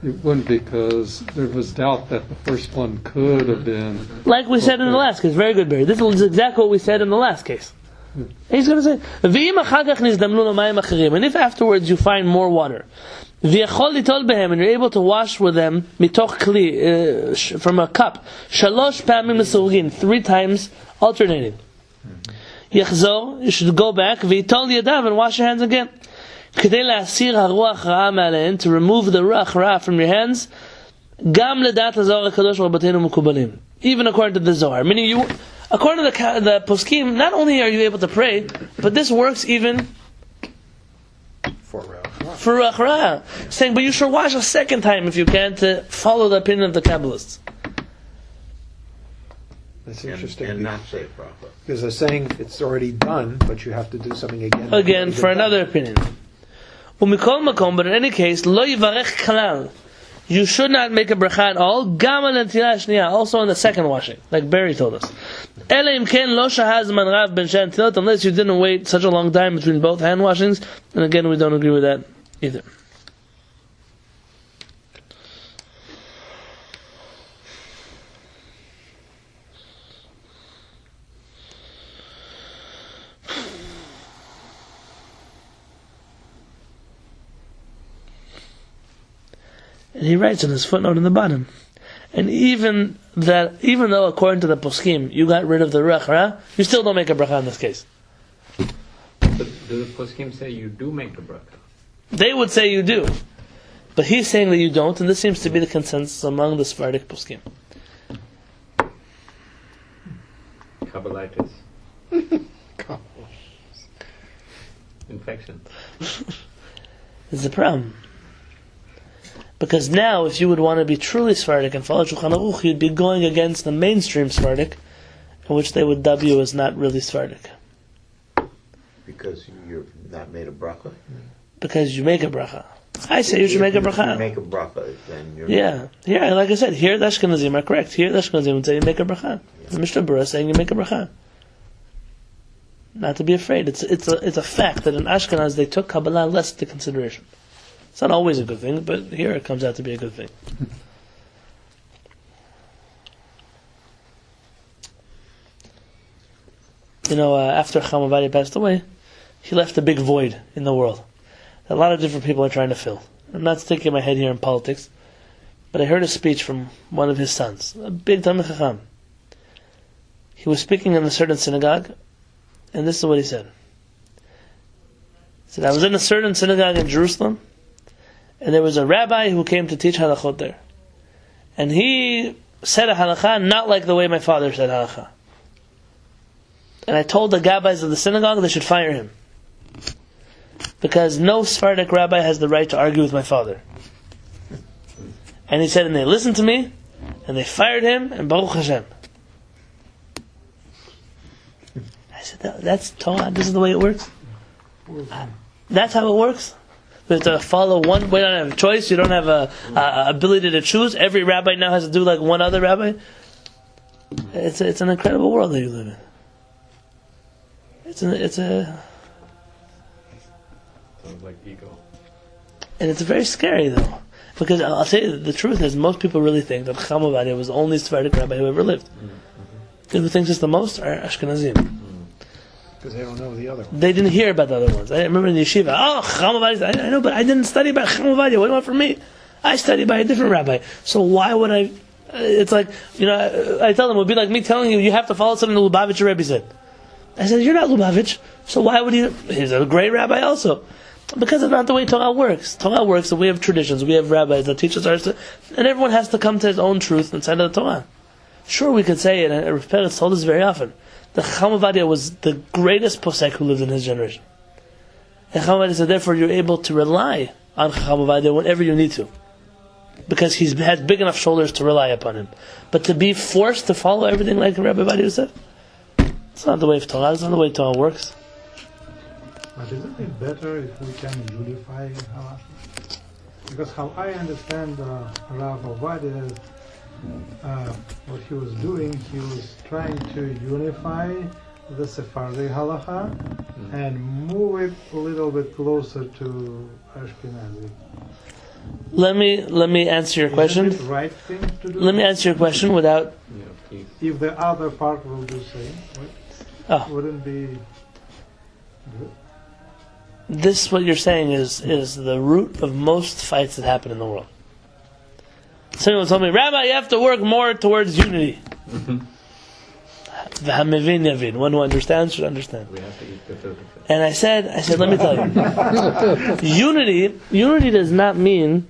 It wouldn't, because there was doubt that the first one could have been. Like we said in the last case. Very good, Barry. This is exactly what we said in the last case. He's going to say, and if afterwards you find more water, and you're able to wash with them from a cup, 3 times alternating. You should go back and wash your hands again. To remove the ruach ra from your hands, even according to the Zohar. Meaning you, according to the poskim, not only are you able to pray, but this works even For ruach ra. Saying, but you should wash a 2nd time if you can to follow the opinion of the Kabbalists. That's interesting. And not say bracha. Because they're saying it's already done, but you have to do something again. Again, for another opinion. But in any case, lo yivarech kalal. You should not make a bracha at all. Gam al netilah shniya, also in the 2nd washing, like Barry told us. Ela im ken lo shahaz zman rav ben shan netilat, unless you didn't wait such a long time between both hand washings. And again, we don't agree with that either. And he writes in his footnote in the bottom, and even though according to the poskim you got rid of the ruach ra, you still don't make a bracha in this case. But do the poskim say you do make the bracha? They would say you do, but he's saying that you don't, and this seems to be the consensus among the Sephardic poskim. Kabbalitis. infection. It's a problem. Because now, if you would want to be truly Sephardic and follow Shulchan Aruch, you'd be going against the mainstream Sephardic, in which they would dub you as not really Sephardic. Because you're not made a bracha? Because you make a bracha. I say you should make a bracha. If you make a bracha, then you're... Yeah, like I said, here the Ashkenazim are correct. Here the Ashkenazim would say you make a bracha. The Mishnah Berurah is saying you make a bracha. Not to be afraid. It's a fact that in Ashkenaz they took Kabbalah less into consideration. It's not always a good thing, but here it comes out to be a good thing. After Chama passed away, he left a big void in the world. A lot of different people are trying to fill. I'm not sticking my head here in politics, but I heard a speech from one of his sons, a big Talmid Chacham. He was speaking in a certain synagogue, and this is what he said. He said, I was in a certain synagogue in Jerusalem, and there was a rabbi who came to teach halachot there. And he said a halakha not like the way my father said halakha. And I told the gabbais of the synagogue they should fire him. Because no Sephardic rabbi has the right to argue with my father. And he said, and they listened to me, and they fired him, and Baruch Hashem. I said, that's Torah, this is the way it works? That's how it works? But to follow one, we don't have a choice, you don't have a ability to choose. Every rabbi now has to do like one other rabbi. It's an incredible world that you live in. It's like ego. And it's very scary though. Because I'll tell you, the truth is, most people really think that Chacham Ovadia was the only Sephardic rabbi who ever lived. Who thinks it's the most are Ashkenazim. Because they don't know the other one. They didn't hear about the other ones. I remember in the yeshiva, Chacham Ovadia, I know, but I didn't study by Chacham Ovadia. What do you want from me? I studied by a different rabbi. So why would I... It's like, I tell them, it would be like me telling you have to follow something the Lubavitcher Rebbe said. I said, you're not Lubavitch, so why would you... He's a great rabbi also. Because it's not the way Torah works. Torah works, and we have traditions, we have rabbis that teach us our... And everyone has to come to his own truth inside of the Torah. Sure, we could say it, and Rav Peretz told us very often, that Chacham Ovadia was the greatest posek who lived in his generation. And Chacham Ovadia said, therefore, you're able to rely on Chacham Ovadia whenever you need to. Because he has big enough shoulders to rely upon him. But to be forced to follow everything like Rabbi Ovadia said, it's not the way of Torah, it's not the way Torah works. But isn't it better if we can unify halacha? Because how I understand Rav Ovadia, what he was doing, he was trying to unify the Sephardic halacha and move it a little bit closer to Ashkenazi. Let me answer your question. Is it the right thing to do? Let me answer your question without... If the other part will do same, wouldn't be good? This, what you're saying, is the root of most fights that happen in the world. Someone told me, Rabbi, you have to work more towards unity. V'hamevin yavin. One who understands should understand. We have to eat the filthy fish. And I said, let me tell you. Unity does not mean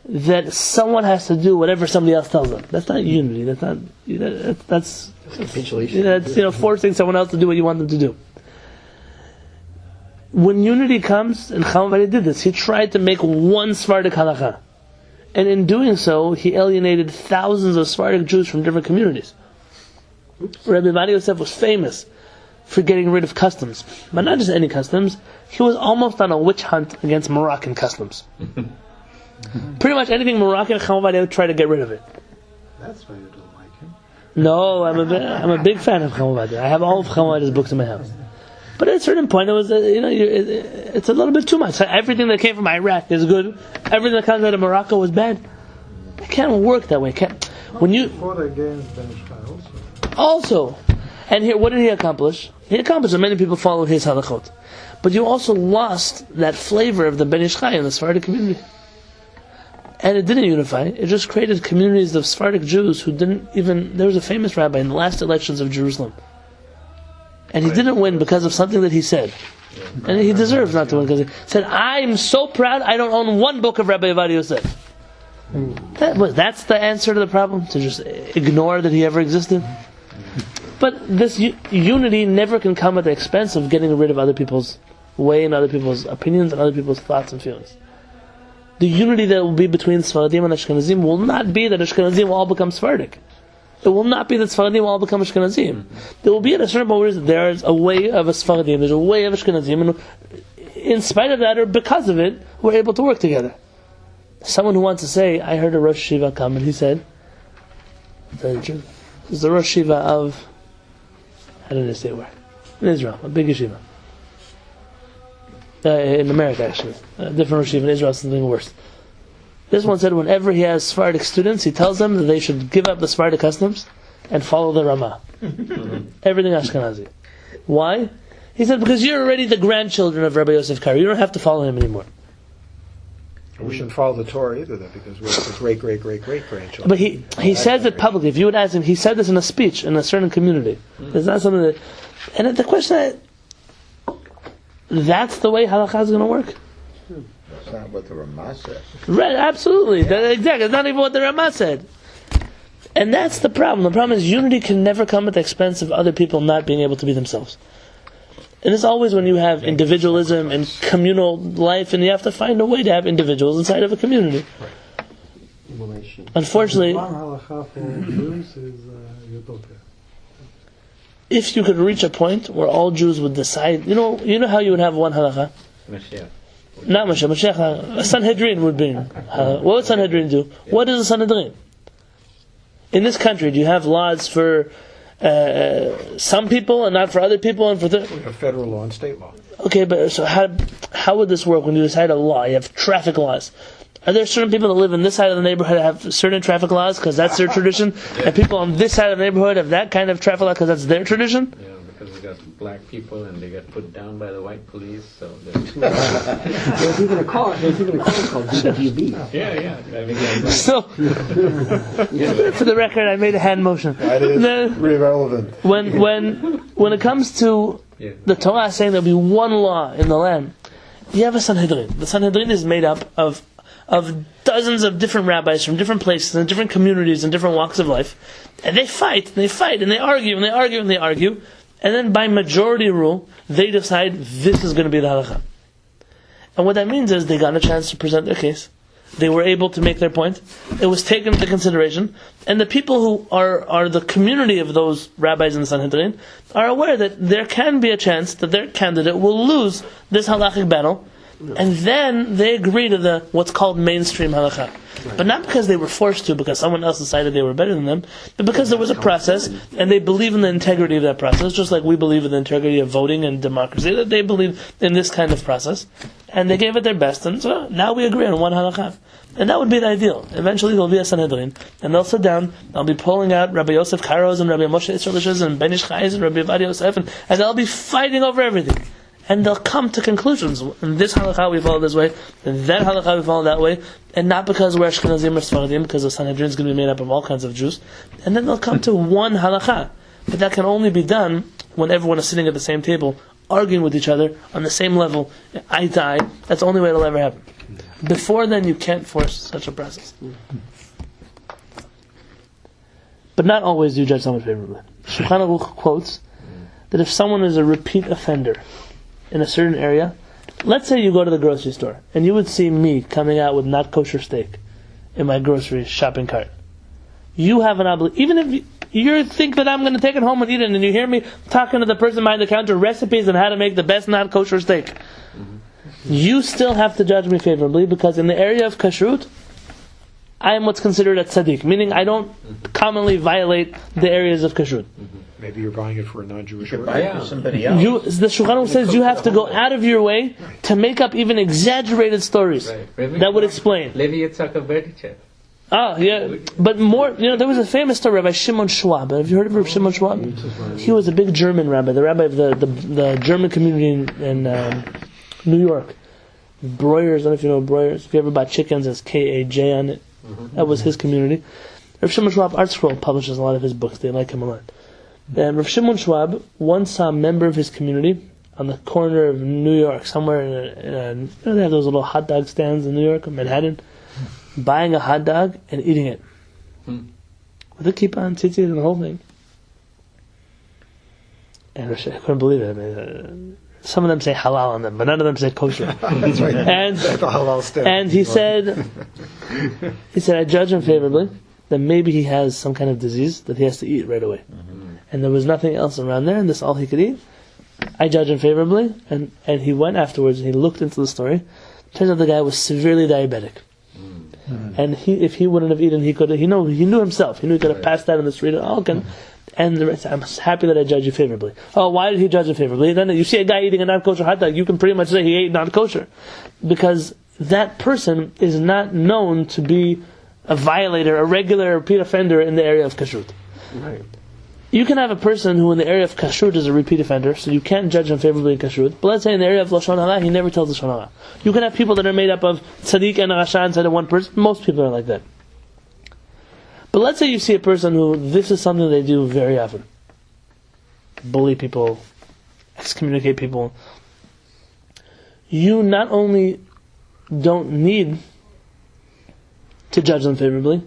that someone has to do whatever somebody else tells them. That's not unity. That's capitulation. That's forcing someone else to do what you want them to do. When unity comes, and Chacham Ovadia did this, he tried to make one Sephardic halakha. And in doing so, he alienated thousands of Sephardic Jews from different communities. Rabbi Ovadia Yosef was famous for getting rid of customs. But not just any customs, he was almost on a witch hunt against Moroccan customs. Pretty much anything Moroccan, Chacham Ovadia would try to get rid of it. That's why you don't like him. No, I'm a big fan of Chacham Ovadia. I have all of Chacham Ovadia's books in my house. But at a certain point, it was it's a little bit too much. Everything that came from Iraq is good. Everything that comes out of Morocco was bad. It can't work that way. When you fought against Ben Ishmael also, and here, what did he accomplish? He accomplished that many people followed his halachot. But you also lost that flavor of the Ben Ishchai in the Sephardic community. And it didn't unify. It just created communities of Sephardic Jews who didn't even... There was a famous rabbi in the last elections of Jerusalem. And he didn't win because of something that he said. And he deserves not to win because he said, I'm so proud I don't own one book of Rabbi Ovadia Yosef. That's the answer to the problem? To just ignore that he ever existed? But this unity never can come at the expense of getting rid of other people's weigh in other people's opinions and other people's thoughts and feelings. The unity that will be between Sfaradim and Ashkenazim will not be that Ashkenazim will all become Sephardic. It will not be that Sfaradim will all become Ashkenazim. There will be at a certain point where there is a way of a Sfaradim, there's a way of Ashkenazim, and in spite of that, or because of it, we're able to work together. Someone who wants to say, I heard a Rosh Yeshiva come, and he said, this is the Rosh Yeshiva of, I don't know say where, in Israel, a big yeshiva. In America, actually. A different Rosh Yeshiva in Israel, something worse. This one said whenever he has Sephardic students, he tells them that they should give up the Sephardic customs and follow the Ramah. Everything Ashkenazi. Why? He said, because you're already the grandchildren of Rabbi Yosef Karo. You don't have to follow him anymore. We shouldn't follow the Torah either, though, because we're his great-great-great-great-grandchildren. But he says it publicly. If you would ask him, he said this in a speech in a certain community. It's not something that... And the question is, that's the way halakha is going to work? That's not what the Ramah said. Right, absolutely. Exactly. It's not even what the Ramah said. And that's the problem. The problem is unity can never come at the expense of other people not being able to be themselves. And it's always when you have individualism and communal life, and you have to find a way to have individuals inside of a community. Unfortunately, One halakha for Jews is utopia. if you could reach a point where all Jews would decide, you know how you would have one halakha? Mashiach. Not Mashiach. A Sanhedrin would be. What would Sanhedrin do? What is a Sanhedrin? In this country, do you have laws for some people and not for other people and for We have federal law and state law. Okay, but so how would this work when you decide a law? You have traffic laws. Are there certain people that live in this side of the neighborhood that have certain traffic laws because that's their tradition, and people on this side of the neighborhood have that kind of traffic law because that's their tradition? Yeah, because we got black people and they get put down by the white police, so there's There's even a car called DWB. yeah. I mean, So, for the record, I made a hand motion. That is irrelevant. When it comes to yeah. the Torah saying there'll be one law in the land, you have a Sanhedrin. The Sanhedrin is made up of dozens of different rabbis from different places and different communities and different walks of life, and they fight and they argue and they argue and they argue, and then by majority rule they decide this is going to be the halakha. And what that means is they got a chance to present their case. They were able to make their point. It was taken into consideration, and the people who are the community of those rabbis in the Sanhedrin are aware that there can be a chance that their candidate will lose this halakhic battle, and then they agree to the what's called mainstream halakha. But not because they were forced to, because someone else decided they were better than them, but because there was a process, and they believe in the integrity of that process, just like we believe in the integrity of voting and democracy, that they believe in this kind of process, and they gave it their best, and so now we agree on one halakha. And that would be the ideal. Eventually there will be a Sanhedrin, and they'll sit down, they'll be pulling out Rabbi Yosef Karo's and Rabbi Moshe Israelish's and Ben Ish Chai's and Rabbi Avad Yosef, and they'll be fighting over everything. And they'll come to conclusions. In this halakha we follow this way, in that halakha we follow that way, and not because we're Ashkenazim or Sfaradim, because the Sanhedrin is going to be made up of all kinds of Jews. And then they'll come to one halakha. But that can only be done when everyone is sitting at the same table, arguing with each other on the same level, eye to eye. That's the only way it'll ever happen. Before then, you can't force such a process. But not always do you judge someone favorably. Shulchan Aruch quotes that if someone is a repeat offender in a certain area, let's say you go to the grocery store and you would see me coming out with not kosher steak in my grocery shopping cart. You have an obligation, even if you think that I'm going to take it home and eat it, and you hear me talking to the person behind the counter recipes on how to make the best not kosher steak, you still have to judge me favorably, because in the area of kashrut, I am what's considered a tzaddik, meaning I don't commonly violate the areas of kashrut. Maybe you're buying it for a non-Jewish You could order. buy it for somebody else. The Shulchan Aruch says you have to go out of your way to make up even exaggerated stories that would explain. Levi Yitzhak of Berdichev. Ah, yeah, but more, there was a famous story, Rabbi Shimon Schwab. Have you heard of Rabbi Shimon Schwab? He was a big German rabbi, the rabbi of the German community in New York. Breuer's, I don't know if you know Breuer's. If you ever bought chickens, it's K-A-J on it. That was his community. Rabbi Shimon Schwab, Art Scroll publishes a lot of his books. They like him a lot. And Rabbi Shimon Schwab once saw a member of his community on the corner of New York, somewhere in they have those little hot dog stands in New York, Manhattan, buying a hot dog and eating it. With a kippah and tzitzit and the whole thing. And I couldn't believe it. Some of them say halal on them, but none of them say kosher. That's right. And That's a halal step. and he said, I judge him favorably that maybe he has some kind of disease that he has to eat right away, and there was nothing else around there, and this is all he could eat. I judge him favorably, and he went afterwards and he looked into the story. Turns out the guy was severely diabetic, and if he wouldn't have eaten, he knew himself. He knew he could have passed out in the street and all can. And the rest, I'm happy that I judge you favorably. Oh, why did he judge him favorably? Then you see a guy eating a non-kosher hot dog, you can pretty much say he ate non-kosher, because that person is not known to be a violator, a regular repeat offender in the area of kashrut. Right. You can have a person who in the area of kashrut is a repeat offender, so you can't judge him favorably in kashrut. But let's say in the area of lashon hara, he never tells lashon hara. You can have people that are made up of tzaddik and rasha inside of one person. Most people are like that. But let's say you see a person who this is something they do very often: bully people, excommunicate people. You not only don't need to judge them favorably,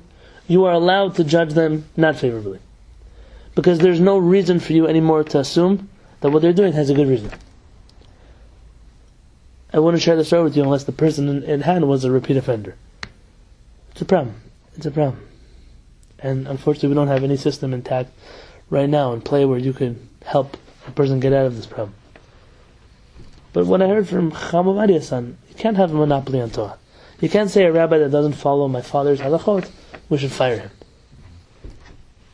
you are allowed to judge them not favorably. Because there's no reason for you anymore to assume that what they're doing has a good reason. I wouldn't share the story with you unless the person in hand was a repeat offender. It's a problem. It's a problem. And unfortunately we don't have any system intact right now in play where you could help a person get out of this problem. But what I heard from Chavavadia's son, you can't have a monopoly on Torah. You can't say a rabbi that doesn't follow my father's halachot, we should fire him.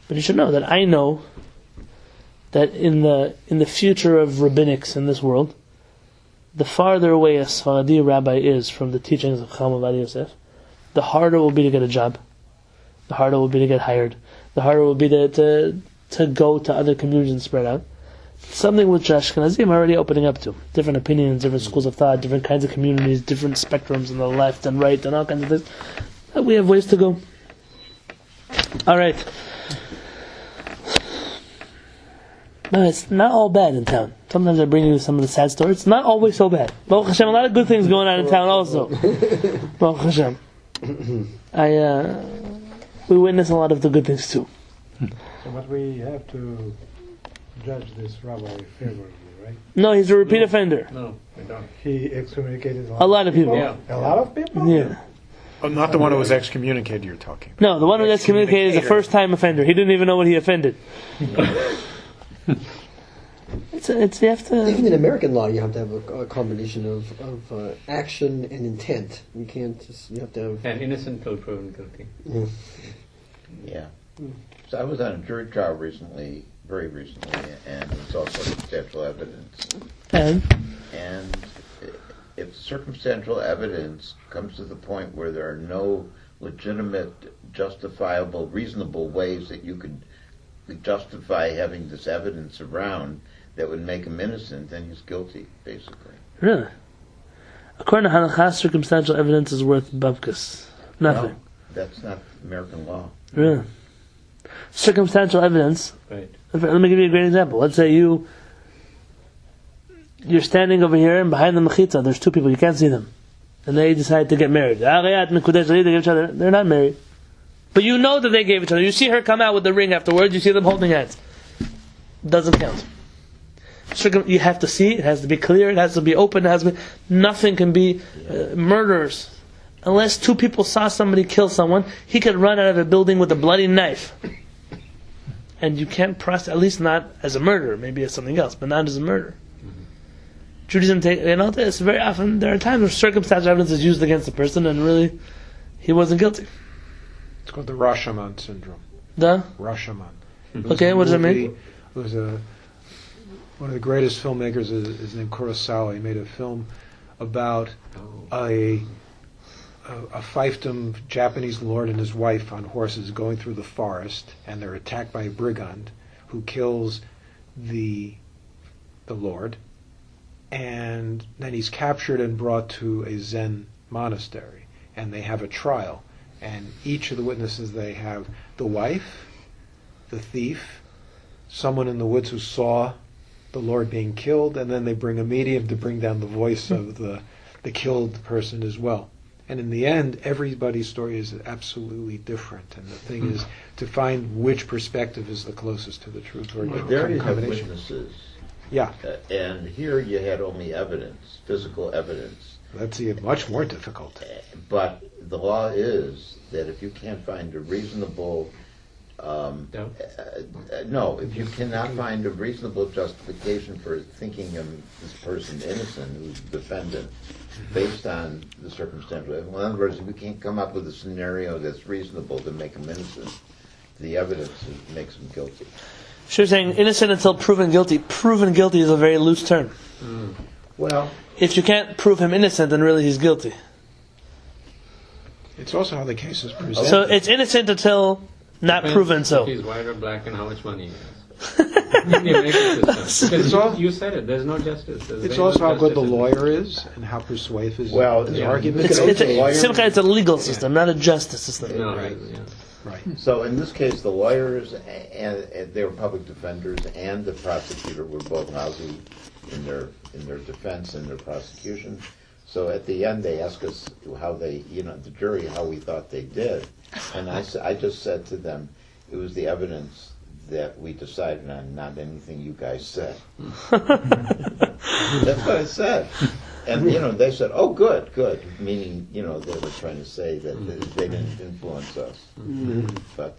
But you should know that I know that in the future of rabbinics in this world, the farther away a Sfaradi rabbi is from the teachings of Chacham Ovadia Yosef, the harder it will be to get a job, the harder it will be to get hired, the harder it will be to go to other communities and spread out. Something which Ashkenazim are already opening up to. Different opinions, different schools of thought, different kinds of communities, different spectrums on the left and right and all kinds of things. We have ways to go. Alright. No, it's not all bad in town. Sometimes I bring you some of the sad stories. It's not always so bad. Baruch Hashem, a lot of good things going on in town also. Baruch Hashem. We witness a lot of the good things too. So, but we have to judge this rabbi favorably, right? No, he's a repeat offender. No, we don't. He excommunicated A lot of people. Yeah. A lot of people? Yeah. Oh, not the one who was excommunicated you're talking about. No, the one who gets communicated is a first-time offender. He didn't even know what he offended. It's you have to. Even in American law, you have to have a combination of action and intent. You can't just. You have to have. And innocent till proven guilty. Yeah. So I was on a jury trial recently, very recently, and it was also circumstantial evidence. And If circumstantial evidence comes to the point where there are no legitimate, justifiable, reasonable ways that you could justify having this evidence around that would make him innocent, then he's guilty, basically. really, according to Halakha, circumstantial evidence is worth babkas. Nothing. No, that's not American law. Really. Circumstantial evidence. Right. Let me give you a great example. Let's say you're standing over here, and behind the mechitza there's two people, you can't see them, and they decide to get married. They give each other. They're not married, but you know that they gave each other. You see her come out with the ring afterwards. You see them holding hands. Doesn't count. You have to see. It has to be clear. It has to be open. It has to be. Nothing can be murders. Unless two people saw somebody kill someone, he could run out of a building with a bloody knife. And you can't process, at least not as a murder, maybe as something else, but not as a murder. Judaism, it's very often, there are times where circumstantial evidence is used against the person and really, he wasn't guilty. It's called the Rashomon syndrome. The? Rashomon. Okay, what does that mean? It was one of the greatest filmmakers is named Kurosawa. He made a film about a fiefdom Japanese lord and his wife on horses going through the forest, and they're attacked by a brigand who kills the lord, and then he's captured and brought to a Zen monastery, and they have a trial, and each of the witnesses, they have the wife, the thief, someone in the woods who saw the lord being killed, and then they bring a medium to bring down the voice of the killed person as well. And in the end, everybody's story is absolutely different. And the thing is to find which perspective is the closest to the truth. Or There you have witnesses Yeah, And here you had only evidence, physical evidence. that's even much more difficult. But the law is that if you can't find a reasonable, if you cannot find a reasonable justification for thinking of this person innocent, who's the defendant, based on the circumstantial evidence. Well, in other words, if we can't come up with a scenario that's reasonable to make him innocent, the evidence makes him guilty. Sure, saying innocent until proven guilty. Proven guilty is a very loose term. Well, If you can't prove him innocent, then really he's guilty. It's also how the case is presented. So it's innocent until not proven so. If he's white or black and how much money he has. In the American system. Because you said it, there's no justice. It's also how good the lawyer is and how persuasive his argument It's is. a legal system, not a justice system. No, Right. yeah. Right. so in this case, the lawyers and they were public defenders and the prosecutor were both lousy in their defense and their prosecution. So at the end, they asked us how they, the jury, how we thought they did, and I just said to them, it was the evidence that we decided on, not anything you guys said. That's what I said. And, they said, oh, good, meaning, they were trying to say that they didn't influence us. But,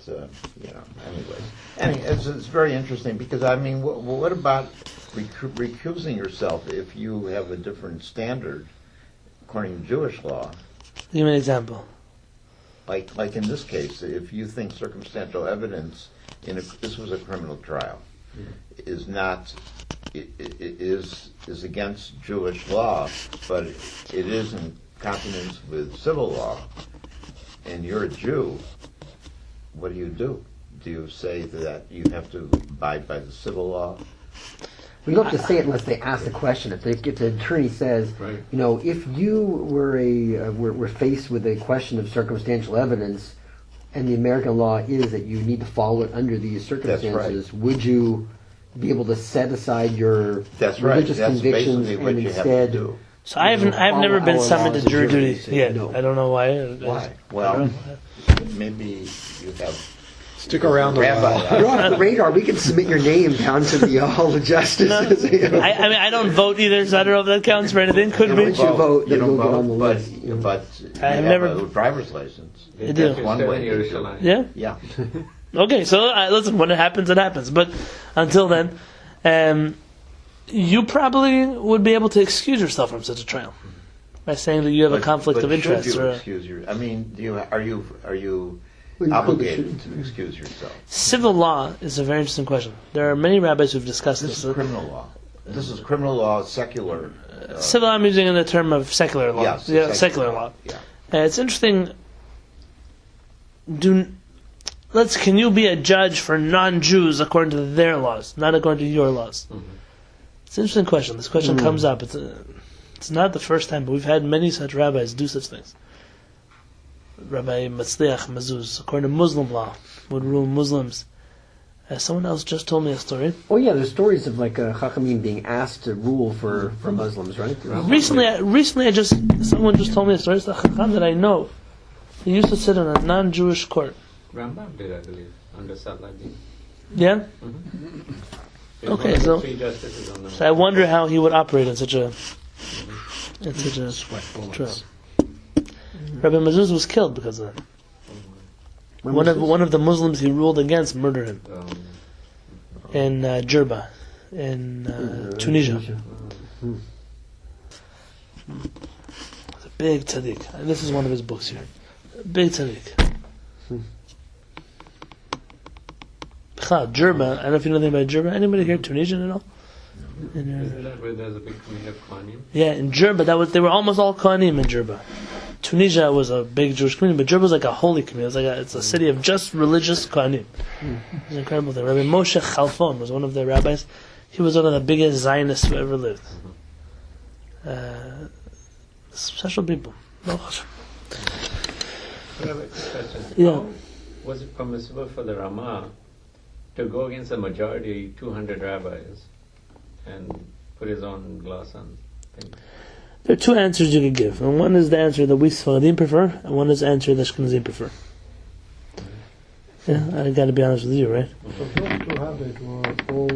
anyways. It's very interesting because, what about recusing yourself if you have a different standard according to Jewish law? Give me an example. Like in this case, if you think circumstantial evidence this was a criminal trial, is against Jewish law, but it is in consonance with civil law, and you're a Jew, what do? Do you say that you have to abide by the civil law? We don't have to say it unless they ask the question. If the attorney says, Right. If you were faced with a question of circumstantial evidence, and the American law is that you need to follow it under these circumstances, would you be able to set aside your religious convictions and instead? So I've never been summoned to jury duty yet. No. I don't know why. Why? Well, maybe you have. Stick around a Rabbi. while. You're on the radar. We can submit your name down to the Hall of Justice. I don't vote either, so I don't know if that counts for anything. Could be. Once you vote, then You you'll don't get on the vote, list. but you I've have never- a driver's license. You do. That's one way to do it. Yerushalayim. Yeah. Yeah. Okay. So listen, when it happens, it happens. But until then, you probably would be able to excuse yourself from such a trial by saying that you have a conflict of interest. Should you Or excuse are you obligated to excuse yourself? civil law is a very interesting question. There are many rabbis who've discussed This this. is criminal law. This is criminal law, secular. Civil law, I'm using in the term of secular law. Yes, secular law. Yeah. It's interesting. Can you be a judge for non-Jews according to their laws, not according to your laws? It's an interesting question. This question comes up. It's not the first time, but we've had many such rabbis do such things. Rabbi Matzliach Mazuz, according to Muslim law, would rule Muslims. Someone else just told me a story. Oh yeah, there's stories of Chachamim being asked to rule for Muslims, right? Recently, someone just told me a story. It's a Chacham that I know. He used to sit in a non-Jewish court. Rambam did, I believe, under Saladin. Yeah. Okay, so I wonder how he would operate in such a trial. Rabbi Mazuz was killed because of that. One of the Muslims he ruled against murdered him in Jerba, in Tunisia. It's a big tzaddik. And this is one of his books here. Big tzaddik. Jerba. I don't know if you know anything about Jerba. Anybody here Tunisian at all? Isn't that where there's a big community of Kohanim? Yeah, in Jerba, they were almost all Kohanim in Jerba. Tunisia was a big Jewish community, but Jerba was like a holy community. It's a city of just religious Kohanim. It's an incredible thing. Rabbi Moshe Chalfon was one of the rabbis. He was one of the biggest Zionists who ever lived. Special people. I have a quick question. Yeah. How was it permissible for the Ramah to go against the majority, 200 rabbis, and put his own gloss on things? There are two answers you could give. And one is the answer that we Sfaradim prefer, and one is the answer that Ashkenazim prefer. Yeah, I got to be honest with you, right? So those 200 were all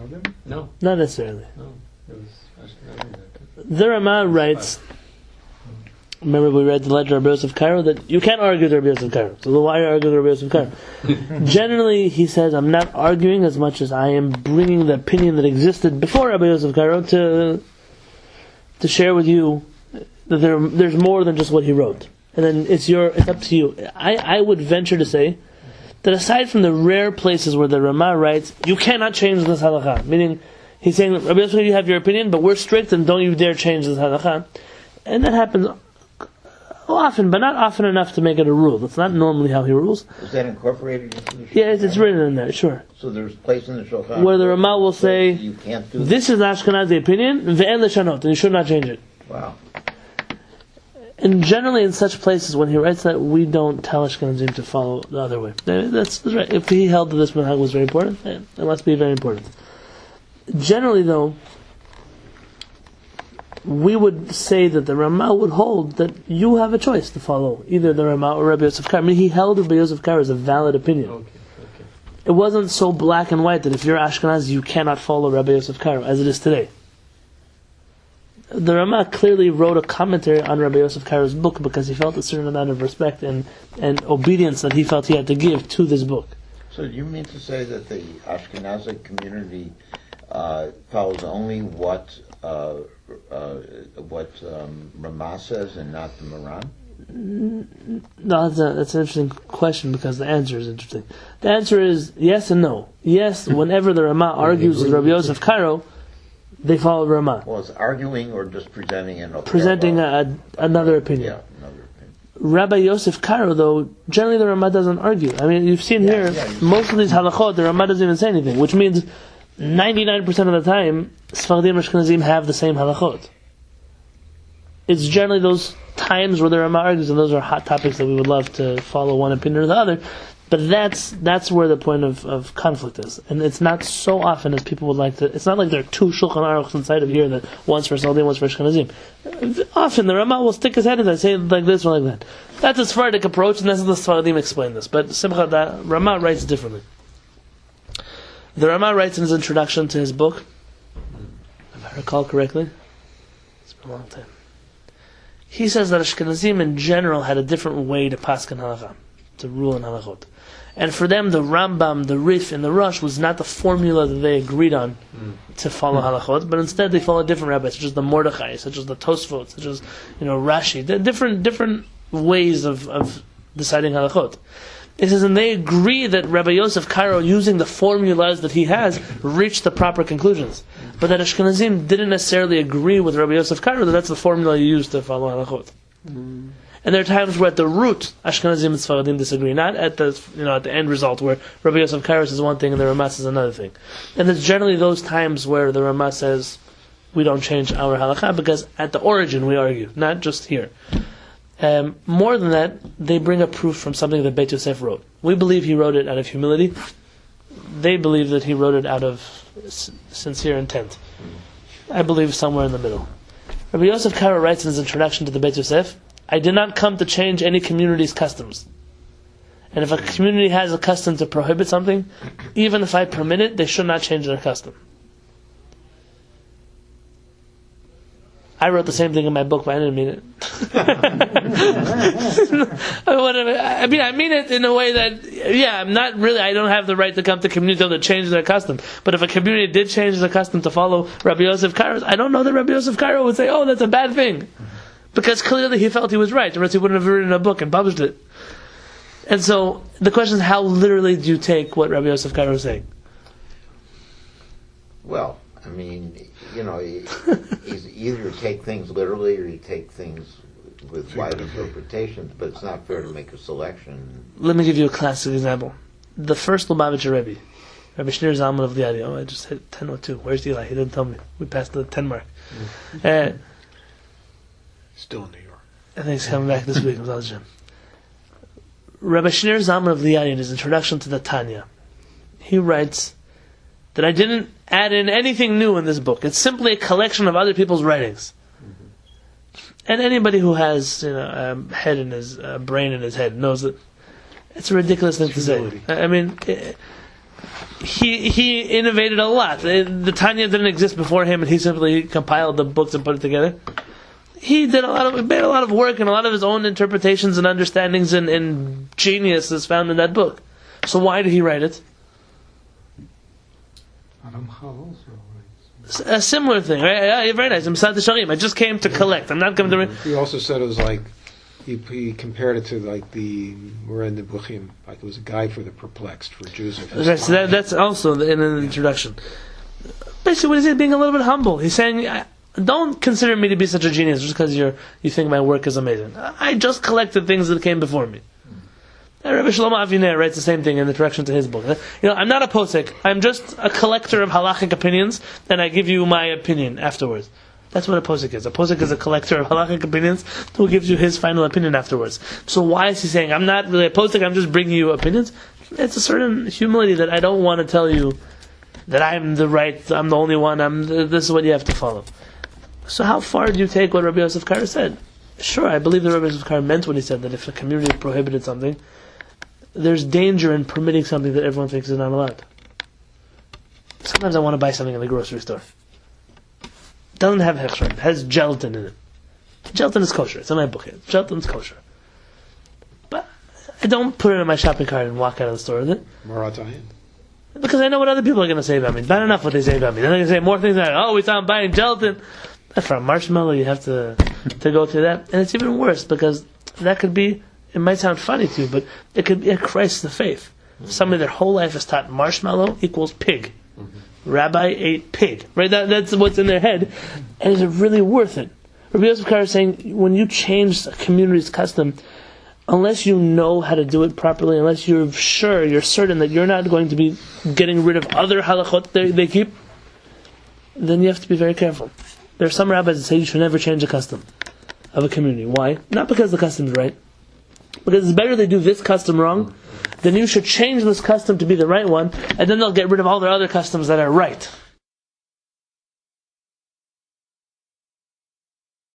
know them? No, Not necessarily. no. It was Ashkenazi that The Rama writes, remember we read the letter of Rabbi Yosef Cairo, that you can't argue with Rabbi Yosef Cairo. So why argue with Rabbi Yosef Cairo? Generally, he says, I'm not arguing as much as I am bringing the opinion that existed before Rabbi Yosef Cairo to share with you that there's more than just what he wrote. And then it's up to you. I would venture to say that aside from the rare places where the Rama writes, you cannot change this halakha, meaning he's saying, Rabbi Yosef, you have your opinion, but we're strict and don't you dare change this halakha. And that happens often, but not often enough to make it a rule. That's not normally how he rules. Is that incorporated into the Shulchan? Yeah, it's written in there, sure. So there's a place in the Shulchan Where the Rama will say, you can't do this is Ashkenazi opinion, ve'en leshanot, and you should not change it. Wow. And generally in such places, when he writes that, we don't tell Ashkenazim to follow the other way. That's right. If he held that this minhag was very important, it must be very important. Generally, though, we would say that the Rama would hold that you have a choice to follow either the Rama or Rabbi Yosef Karo. I mean, he held Rabbi Yosef Karo as a valid opinion. Okay. It wasn't so black and white that if you're Ashkenaz, you cannot follow Rabbi Yosef Karo, as it is today. The Rama clearly wrote a commentary on Rabbi Yosef Karo's book because he felt a certain amount of respect and obedience that he felt he had to give to this book. So do you mean to say that the Ashkenazi community follows only what Rama says and not the Moran? No, that's an interesting question because the answer is interesting. The answer is yes and no. Yes, whenever the Rama argues with Rabbi Yosef Karo, they follow Rama. Well, it's arguing or just presenting another another opinion. Yeah, another opinion. Rabbi Yosef Karo, though, generally the Rama doesn't argue. I mean, you've seen most of these halachot, the Rama doesn't even say anything, which means 99% of the time, Sfardim and Ashkenazim have the same halachot. It's generally those times where the Rama argues, and those are hot topics that we would love to follow one opinion or the other. But that's where the point of conflict is. And it's not so often as people would like to. It's not like there are two Shulchan Aruchs inside of here, that one's for Sfardim, one's for Ashkenazim. Often the Rama will stick his head in and say like this or like that. That's a Sephardic approach, and that's how the Sfardim explain this. But Simcha, the Rama writes differently. The Rama writes in his introduction to his book, if I recall correctly, it's been a long time. He says that Ashkenazim in general had a different way to paskin halakha, to rule in halachot. And for them, the Rambam, the Rif, and the Rosh was not the formula that they agreed on to follow halachot, but instead they followed different rabbis, such as the Mordechai, such as the Tosfot, such as Rashi, different ways of deciding halachot. He says, and they agree that Rabbi Yosef Karo, using the formulas that he has, reached the proper conclusions. But that Ashkenazim didn't necessarily agree with Rabbi Yosef Karo, that that's the formula you use to follow halachot. And there are times where at the root, Ashkenazim and Sfaradim disagree, not at the at the end result, where Rabbi Yosef Karo says one thing and the Rama says another thing. And there's generally those times where the Rama says, we don't change our halakha, because at the origin we argue, not just here. More than that, they bring a proof from something that Beit Yosef wrote. We believe he wrote it out of humility. They believe that he wrote it out of sincere intent. I believe somewhere in the middle. Rabbi Yosef Karo writes in his introduction to the Beit Yosef, I did not come to change any community's customs. And if a community has a custom to prohibit something, even if I permit it, they should not change their custom. I wrote the same thing in my book, but I didn't mean it. I mean it in a way that, I'm not really, I don't have the right to come to community to change their custom. But if a community did change their custom to follow Rabbi Yosef Karo, I don't know that Rabbi Yosef Karo would say, oh, that's a bad thing. Because clearly he felt he was right, or else he wouldn't have written a book and published it. And so, the question is, how literally do you take what Rabbi Yosef Karo is saying? Well, I mean, either you take things literally or you take things with wide interpretations, but it's not fair to make a selection. Let me give you a classic example. The first Lubavitcher Rebbe, Rabbi Shneur Zalman of Liadi. Oh, I just hit 10:02. Where's Eli? He didn't tell me. We passed the 10 mark. Still in New York. I think he's coming back this week. Rabbi Shneur Zalman of Liadi, in his introduction to the Tanya, he writes that I didn't add in anything new in this book. It's simply a collection of other people's writings. And anybody who has a head in his brain in his head knows that it's a ridiculous thing to say. I mean, he innovated a lot. The Tanya didn't exist before him, and he simply compiled the books and put it together. He made a lot of work, and a lot of his own interpretations and understandings and genius is found in that book. So why did he write it? Ramchal also writes. A similar thing, right? Yeah, very nice. I just came to collect. I'm not coming to. He also said it was like he compared it to like the Moran Nebuchim, like it was a guide for the perplexed for Jews of his Right, so time. that's also in an introduction. Basically, what he's saying, being a little bit humble. He's saying, don't consider me to be such a genius just because you think my work is amazing. I just collected things that came before me. And Rabbi Shlomo Aviner writes the same thing in the introduction to his book. I'm not a posek. I'm just a collector of halachic opinions, and I give you my opinion afterwards. That's what a posek is. A posek is a collector of halachic opinions who gives you his final opinion afterwards. So why is he saying, I'm not really a posek, I'm just bringing you opinions? It's a certain humility that I don't want to tell you that I'm the only one, this is what you have to follow. So how far do you take what Rabbi Yosef Kar said? Sure, I believe that Rabbi Yosef Kar meant when he said that if the community prohibited something, there's danger in permitting something that everyone thinks is not allowed. Sometimes I want to buy something in the grocery store. It doesn't have hechsher. It has gelatin in it. Gelatin is kosher. It's in my book here. Gelatin's kosher. But I don't put it in my shopping cart and walk out of the store with it. Maratayin. Because I know what other people are going to say about me. Bad enough what they say about me. Then they're going to say more things we saw him buying gelatin. For a marshmallow, you have to go through that. And it's even worse because that could be, it might sound funny to you, but it could be a crisis of faith. Somebody their whole life is taught marshmallow equals pig. Rabbi ate pig. Right? That's what's in their head. And is it really worth it? Rabbi Yosef Kar is saying, when you change a community's custom, unless you know how to do it properly, unless you're certain that you're not going to be getting rid of other halachot they keep, then you have to be very careful. There are some rabbis that say you should never change a custom of a community. Why? Not because the custom is right. Because it's better they do this custom wrong, then you should change this custom to be the right one, and then they'll get rid of all their other customs that are right.